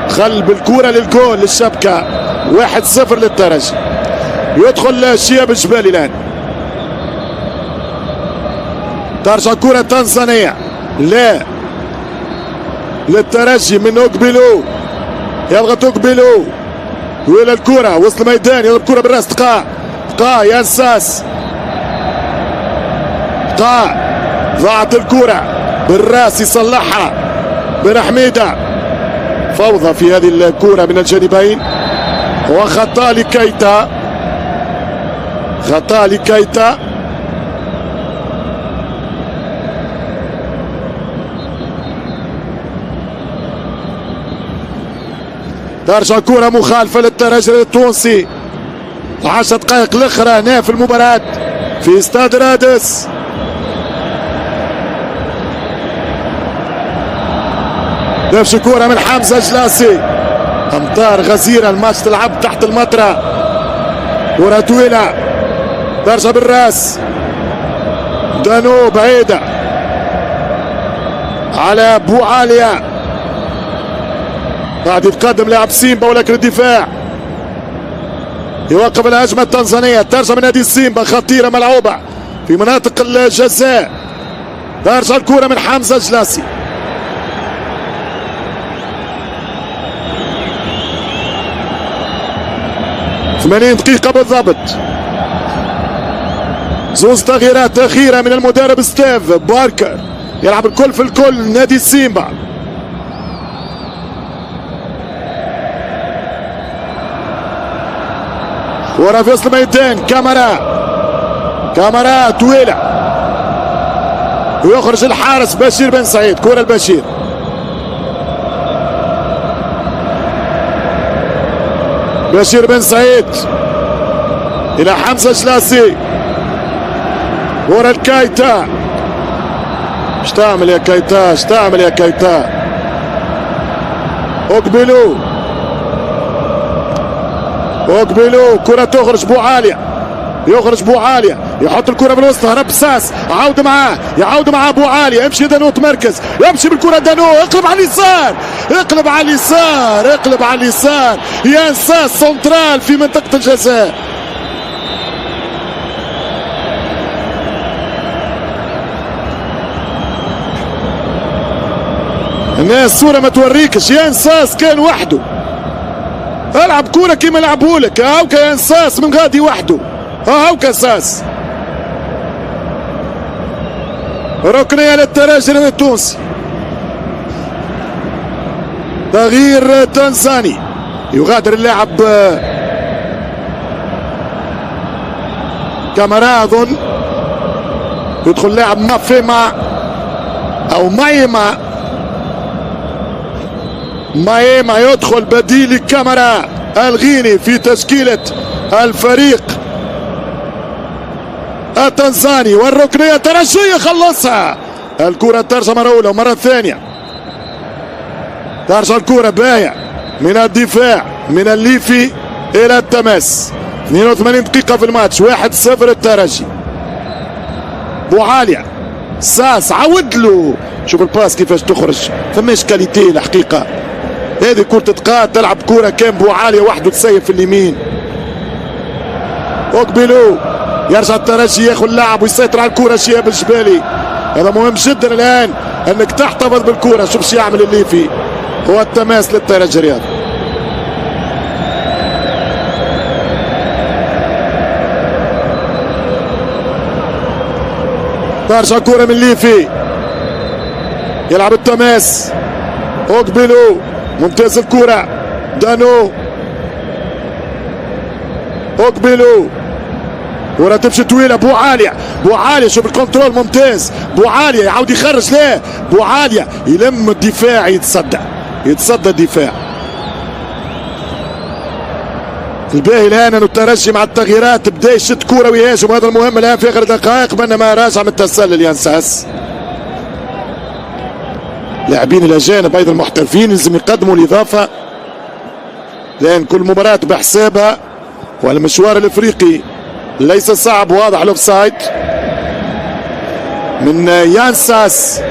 خل بالكرة للجول للشبكة. 1-0 للترجي. يدخل شياب الجبالي الآن. ترجع كرة تنزانية لا للترجي من اوكبيلو، يضغط اوكبيلو وإلى الكرة وسط الميدان، يضرب كرة بالراس. تقاع يانساس، ضاعت الكرة بالراس، يصلحها بن حميدة. فوضى في هذه الكرة من الجانبين، وخطأ لكايتا، خطأ لكايتا. ترجع كرة مخالفة للترجي التونسي. 10 دقائق الأخرى هنا في المباراة في استاد رادس. تمشي كرة من حمزة جلاسي، أمطار غزيرة، الماتش تلعب تحت المطرة. كرة طويلة ترجع بالراس، دانو بعيدة على بوعالية. قاعد يتقدم لاعب سيمبا ولكن الدفاع يوقف الهجمة التنزانية. ترجع من نادي سيمبا خطيرة ملعوبة في مناطق الجزاء. ترجع الكرة من حمزة جلاسي. ثمانين دقيقة بالضبط. زوز تغييرات أخيرة من المدرب ستيف باركر. يلعب الكل في الكل نادي سيمبا. كرة في وسط الميدان. كاميرا طويلة ويخرج الحارس بشير بن سعيد. كرة البشير. بشير بن سعيد إلى حمزة جلاسي. كرة الكايتا. ايش تعمل يا كايتا؟ ايش تعمل يا كايتا؟ اقبلوا. كرة تخرج بوعالية. يخرج بوعالية يحط الكرة بالوسط. هرب ساس. يعود معاه بوعالية. يمشي دانو تمركز. يمشي بالكرة دانو. اقلب على اليسار. يان ساس سنترال في منطقة الجزاء. الناس الصورة ما توريكش. يان ساس كان وحده. العب كورة كيما لعبولك. هاوكا يان ساس من غادي وحده. هاوكا ساس. ركنية للترجي التونسي. تغيير تنزاني. يغادر اللاعب كاميرا اظن. يدخل لاعب مافيما او مايما يدخل بديل كاميرا الغيني في تشكيلة الفريق التنزاني. والركنية الترجية خلصها. الكرة ترجع مرة أولى ومرة ثانية. ترجع الكرة بايع من الدفاع من الليفي إلى التماس. 82 دقيقة في الماتش. 1-0 الترجي. بوعالية ساس عود له. شوف الباس كيفاش تخرج. فماش كاليتي الحقيقة. هذه كرة تقاد. تلعب كرة كان بوعالية وحده تسيب في اليمين. اقبلوا. يرجع الترجي ياخذ اللاعب ويسيطر على الكرة. شياب الجبالي. هذا مهم جدا الآن انك تحتفظ بالكرة. شوف شو يعمل الليفي. هو التماس للترجي الرياضي. ترجع كرة من الليفي. يلعب التماس. اقبلوا. ممتاز الكرة. دانو. اقبلوا. كرة تمشي طويلة. بوعالية شوف الكنترول ممتاز. بوعالية يعاود يخرج. لا بوعالية يلم الدفاع. يتصدى الدفاع. الباهي الان انه الترجي مع التغييرات بدا يشد كرة ويهاجم. هذا المهم الان في اخر دقائق. بينما راجع من التسلل ينساس. لاعبين الاجانب ايضا محترفين لازم يقدموا الاضافة. لان كل مباراة بحسابها. والمشوار الافريقي ليس صعب. واضح الاوفسايد من يانساس.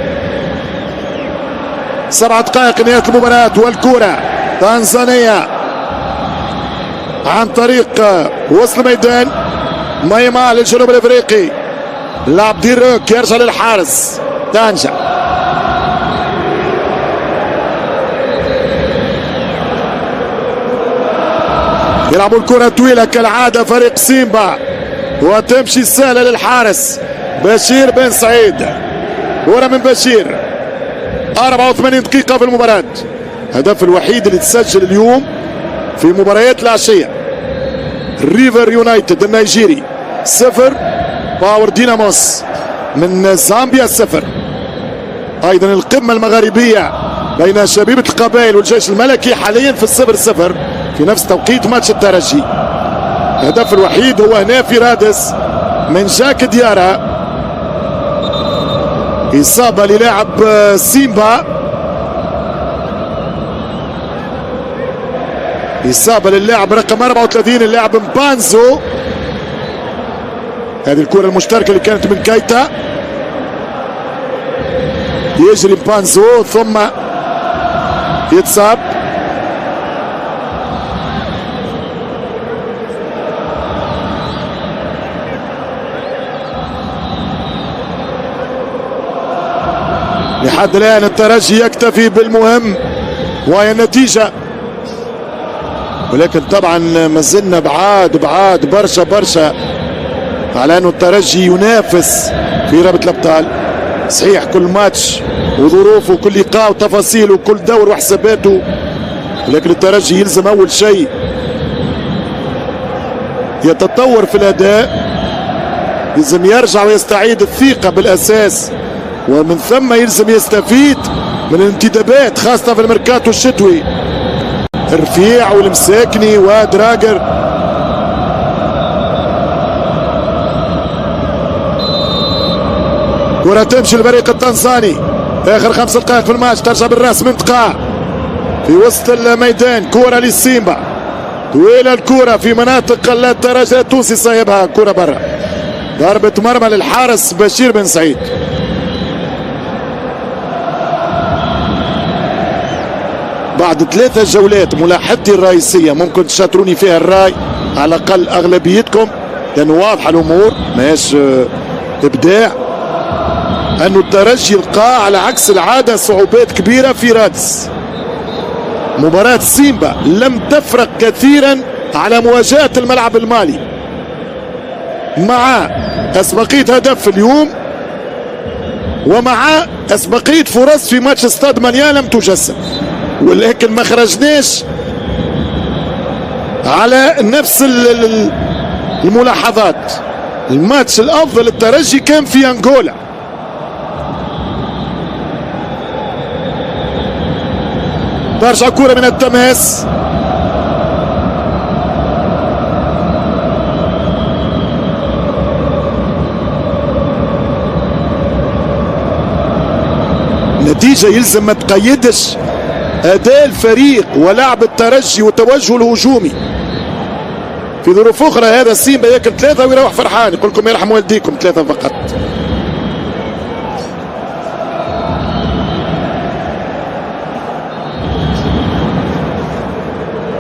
7 دقائق نهاية المباراة. والكرة تنزانية عن طريق وسط الميدان. مايما للجنوب الافريقي. لعب ديروك يرجع للحارس تانجا. يلعبوا الكرة طويلة كالعادة فريق سيمبا. وتمشي سهلة للحارس بشير بن سعيد. كرة من بشير. 84 دقيقة في المباراة. الهدف الوحيد اللي تسجل اليوم في مباريات العشية. ريفر يونايتد النيجيري 0. باور ديناموس من زامبيا 0. ايضا القمة المغاربية بين شبيبة القبائل والجيش الملكي حاليا في 0-0 في نفس توقيت ماتش الترجي. الهدف الوحيد هو هنا في رادس من جاك ديارا. إصابة للاعب سيمبا. إصابة للاعب رقم 34 اللاعب مبانزو. هذه الكرة المشتركة اللي كانت من كايتا. يجري مبانزو ثم يتصاب. لحد الآن الترجي يكتفي بالمهم وهي النتيجة، ولكن طبعا ما زلنا بعاد برشا على أنه الترجي ينافس في رابطة الأبطال. صحيح كل ماتش وظروفه وكل لقاء وتفاصيله وكل دور وحساباته، ولكن الترجي يلزم أول شيء يتطور في الأداء، يلزم يرجع ويستعيد الثقة بالأساس، ومن ثم يلزم يستفيد من الانتدابات خاصة في الميركاتو الشتوي، رفيع والمساكني ودراجر. كرة تمشي للفريق التنزاني، آخر 5 دقائق في الماتش، ترجع بالراس منطقة في وسط الميدان، كرة للسيمبا طويلة، الكرة في مناطق الترجي التونسي صايبها، كرة برا، ضربة مرمى للحارس بشير بن سعيد. بعد 3 جولات ملاحظتي الرئيسية ممكن تشاطروني فيها الرأي على الأقل أغلبيتكم، لأنه واضحة الأمور ماهيش إبداع، أنه الترجي يلقى على عكس العادة صعوبات كبيرة في رادس. مباراة سيمبا لم تفرق كثيرا على مواجهة الملعب المالي، مع أسبقية هدف اليوم ومع أسبقية فرص في ماتش استاد مانيا لم تجسد، ولكن ما خرجناش على نفس الملاحظات. الماتش الأفضل للترجي كان في أنغولا. ترجع كرة من التماس، نتيجة يلزم ما تقيدش أداء الفريق ولعب الترجي وتوجهه الهجومي. في ظروف أخرى هذا سيمبا ياكل 3 ويروح فرحان، يقول لكم يرحم والديكم 3 فقط.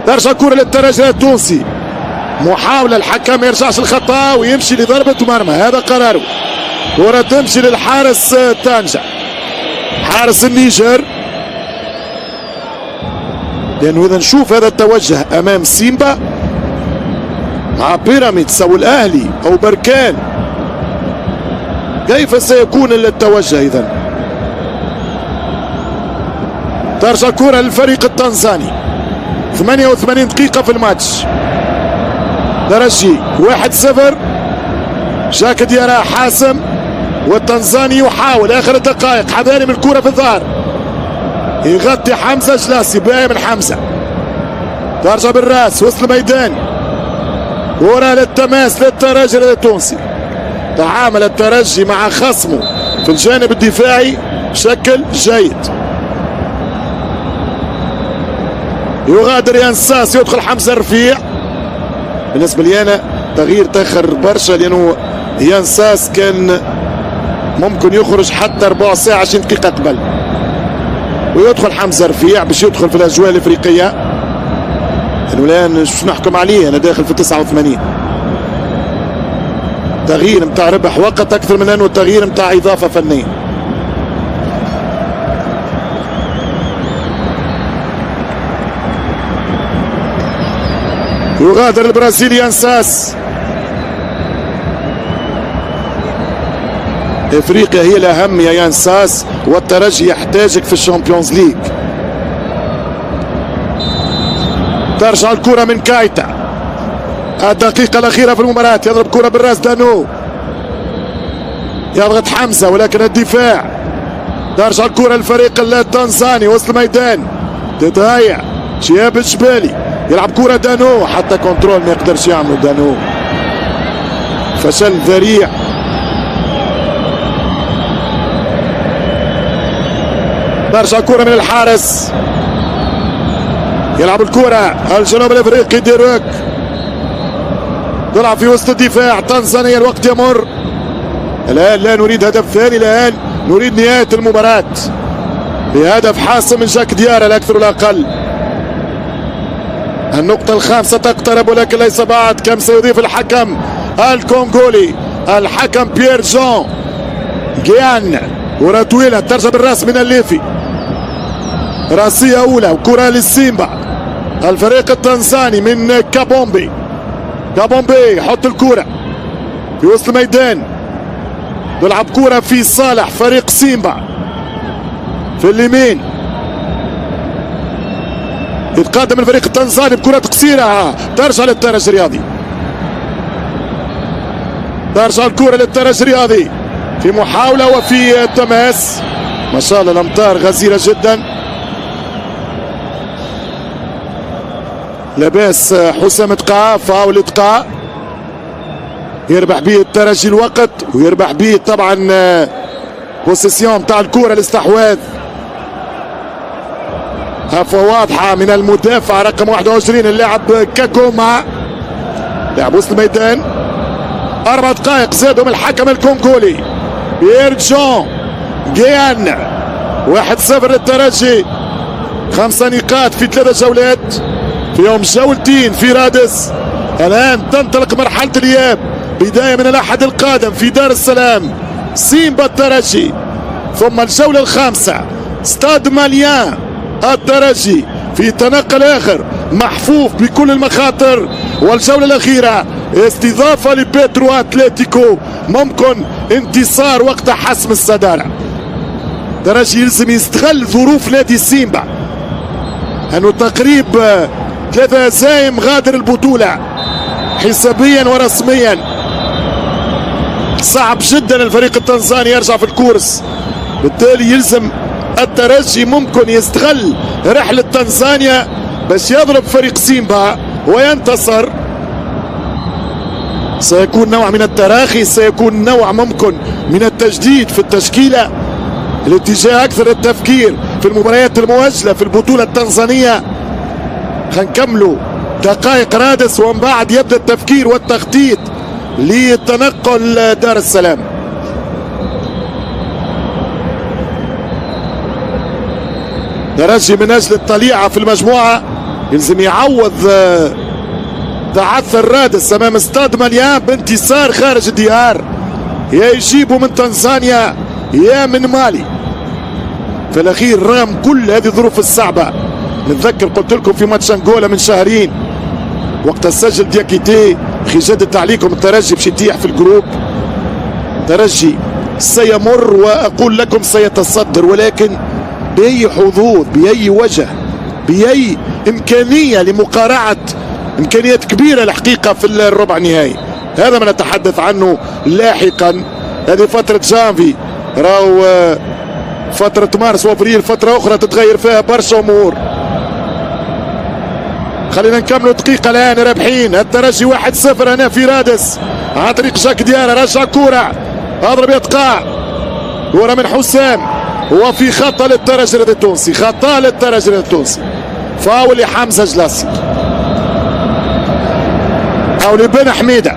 ترجع كرة للترجي التونسي، محاولة الحكم ما يرجعش الخطأ ويمشي لضربة مرمى، هذا قراره. كرة تمشي للحارس طنجة، حارس النيجر، لأنه إذا نشوف هذا التوجه أمام سيمبا مع بيراميدز أو الأهلي أو بركان، كيف سيكون التوجه إذا؟ ترجع كرة للفريق التنزاني، 88 دقيقة في الماتش، ترجي 1-0، جاك ديارا حاسم، والتنزاني يحاول آخر الدقائق، حذاري من الكرة في الظهر، يغطي حمزة جلاسي، باقي من حمزة، ترجع بالراس وسط الميدان، كرة للتماس للترجي التونسي. تعامل الترجي مع خصمه في الجانب الدفاعي بشكل جيد. يغادر ينساس، يدخل حمزة رفيع. بالنسبة لي أنا تغيير تأخر برشا، لأنه ينساس كان ممكن يخرج حتى 4 ساعة 20 دقيقة قبل، ويدخل حمزة رفيع باش يدخل في الأجواء الإفريقية. لأنه الآن شو نحكم عليه، أنا داخل في 89. تغيير متاع ربح وقت أكثر من أنه تغيير متاع إضافة فنية. يغادر البرازيلي ينساس. افريقيا هي الاهم يا ينساس، والترجي يحتاجك في الشامبيونز ليج. ترجع الكرة من كايتا، الدقيقة الأخيرة في المباراة، يضرب كرة بالراس دانو، يضغط حمزة ولكن الدفاع. ترجع الكرة للفريق التنزاني وسط الميدان، تتهيأ شهاب الجبالي، يلعب كرة دانو، حتى كنترول ما يقدرش يعمله دانو، فشل ذريع. ترجع كرة من الحارس، يلعب الكرة الجنوب الافريقي ديروك، تلعب في وسط الدفاع تنزانيا. الوقت يمر، الآن لا نريد هدف ثاني، الآن نريد نهاية المباراة بهدف حاسم من جاك ديارا لا أكثر ولا أقل. النقطة الخامسة تقترب ولكن ليس بعد. كم سيضيف الحكم الكونغولي، الحكم بيير جون جيان كرة طويلة ترجع بالراس من الليفي، راسية أولى وكرة للسيمبا. الفريق التنزاني من كابومبي. كابومبي يحط الكرة في وسط الميدان، تلعب كرة في صالح فريق سيمبا في اليمين. يتقدم الفريق التنزاني بكرة قصيرة ترجع للترجي الرياضي. ترجع الكرة للترجي الرياضي في محاولة وفي تماس. ما شاء الله الأمطار غزيرة جدا. لاباس حسام تقاء، فاول تقاء يربح به الترجي الوقت ويربح به طبعا بوسيسيون تاع الكرة، الاستحواذ. هفوة واضحة من المدافع رقم 21 اللاعب كاكوما، لاعب وسط الميدان. 4 دقائق زادهم الحكم الكونغولي بيير جون جيان. 1-0 للترجي، 5 نقاط في 3 جولات، فيهم جولتين في رادس. الآن تنطلق مرحلة الإياب، بداية من الأحد القادم في دار السلام سيمبا الترجي، ثم الجولة الخامسة ستاد ماليان الترجي في تنقل آخر محفوف بكل المخاطر، والجولة الأخيرة استضافة لبيترو أتلتيكو، ممكن انتصار وقت حسم الصدارة. الترجي يلزم يستغل ظروف نادي سيمبا، أنه تقريب 3 هزايم غادر البطولة حسابيا ورسميا. صعب جدا الفريق التنزاني يرجع في الكورس، بالتالي يلزم الترجي ممكن يستغل رحلة تنزانيا باش يضرب فريق سيمبا وينتصر. سيكون نوع من التراخي، سيكون نوع ممكن من التجديد في التشكيلة، الاتجاه أكثر التفكير في المباريات المؤجلة في البطولة التنزانية. هنكملوا دقائق رادس ومن بعد يبدأ التفكير والتخطيط للتنقل دار السلام. ترجي من أجل الطليعة في المجموعة يلزم يعوض تعثر رادس أمام استاد مليان بانتصار خارج الديار، يا يجيبوا من تنزانيا يا من مالي. في الأخير رغم كل هذه الظروف الصعبة، نتذكر قلت لكم في ماتش أنغولا من شهرين وقت سجل دياكيتي أخي جدد عليكم الترجي باش يطيح في الجروب. الترجي سيمر وأقول لكم سيتصدر، ولكن بأي حظوظ، بأي وجه، بأي إمكانية لمقارعة إمكانيات كبيرة الحقيقة في الربع النهائي. هذا ما نتحدث عنه لاحقا. هذه فترة جانفي، راهو فترة مارس وابريل فترة أخرى تتغير فيها برشا أمور. خلينا نكملوا دقيقة الآن رابحين. الترجي 1-0 هنا في رادس عن طريق جاك ديارة. رجع كورة، أضرب يتقاع، كورة من حسام وفي خطأ للترجي التونسي، خطأ للترجي التونسي، فاول لحمزة جلاسي أو لبن حميدة.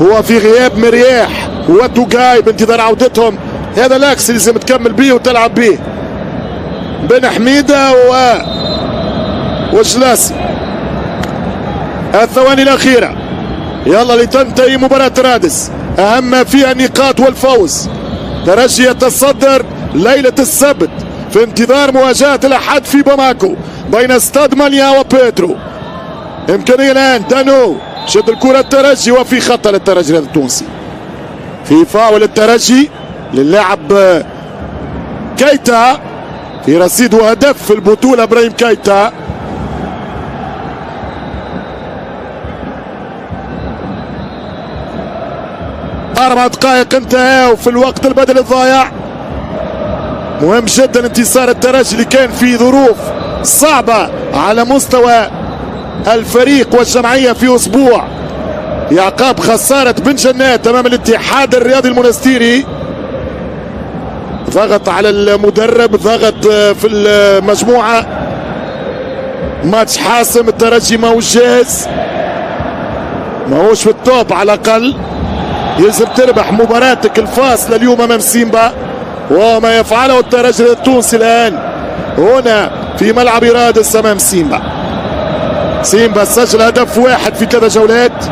هو في غياب مرياح وتوغاي بانتظار عودتهم، هذا الاكس اللي لازم تكمل به وتلعب به. بن حميدة وجلاسي. الثواني الأخيرة يلا لتنتهي مباراة رادس، أهم ما فيها النقاط والفوز. ترجي يتصدر ليلة السبت في انتظار مواجهة الأحد في باماكو بين استاد ماليا وبيترو. إمكانية الآن دانو شد الكرة الترجي وفي خطأ للترجي التونسي، في فاول الترجي للاعب كايتا في رصيد وهدف في البطولة. ابراهيم كايتا أربع دقائق انتهى في الوقت البدل الضايع. مهم جدا انتصار الترجي اللي كان في ظروف صعبة على مستوى الفريق والجمعية في أسبوع يعقاب خسارة بن جنات أمام الاتحاد الرياضي المنستيري. ضغط على المدرب، ضغط في المجموعة، ماتش حاسم. الترجي ماهوش جاهز، ماهوش في التوب على الأقل. يلزم تربح مباراتك الفاصلة اليوم أمام سيمبا، وما يفعله الترجي التونسي الآن هنا في ملعب رادس أمام سيمبا. سيمبا سجل هدف واحد في 3 جولات،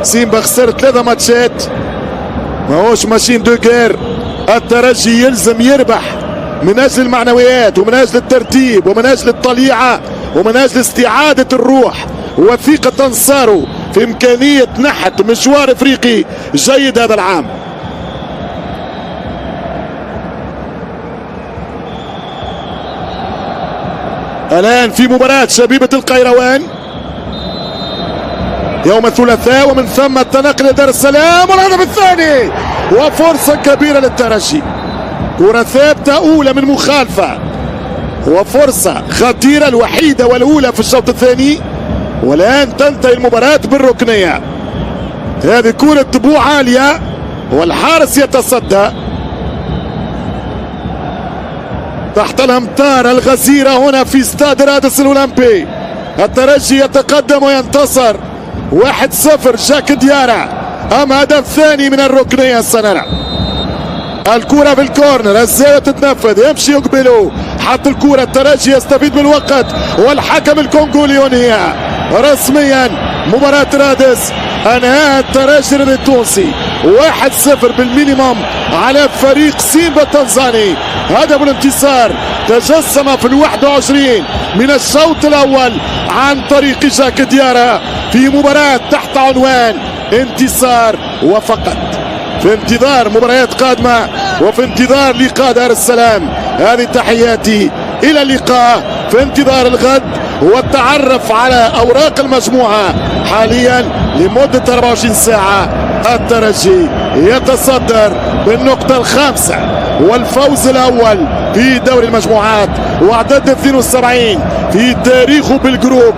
سيمبا خسر 3 ماتشات، ماهوش ماشين دو غير. الترجي يلزم يربح من اجل المعنويات ومن اجل الترتيب ومن اجل الطليعه ومن اجل استعاده الروح وثقه انصاره في امكانيه نحت مشوار افريقي جيد هذا العام. الان في مباراه شبيبه القيروان يوم الثلاثاء، ومن ثم التنقل لدار السلام والهدف الثاني وفرصه كبيره للترجي. كرة ثابتة أولى من مخالفة وفرصة خطيرة الوحيدة والأولى في الشوط الثاني، والآن تنتهي المباراة بالركنية. هذه كرة طبوع عالية والحارس يتصدى تحت الأمطار الغزيرة هنا في استاد رادس الأولمبي. الترجي يتقدم وينتصر 1-0. جاك ديارا أم هدف ثاني من الركنية. سنرى الكرة في الكورنر، الزاوية تتنفذ، يمشي يقبلوا، حط الكرة. الترجي يستفيد من الوقت والحكم الكونغولي ينهيها رسميا. مباراة رادس انهاها الترجي التونسي 1-0 بالمينيموم على فريق سيمبا التنزاني. هدف الانتصار تجسم في 21 من الشوط الاول عن طريق جاك ديارا في مباراة تحت عنوان انتصار وفقط. في انتظار مباريات قادمة وفي انتظار لقاء دار السلام. هذه تحياتي، إلى اللقاء في انتظار الغد والتعرف على أوراق المجموعة. حاليا لمدة 24 ساعة الترجي يتصدر بالنقطة الخامسة والفوز الأول في دوري المجموعات وعدد 72 في تاريخه بالجروب.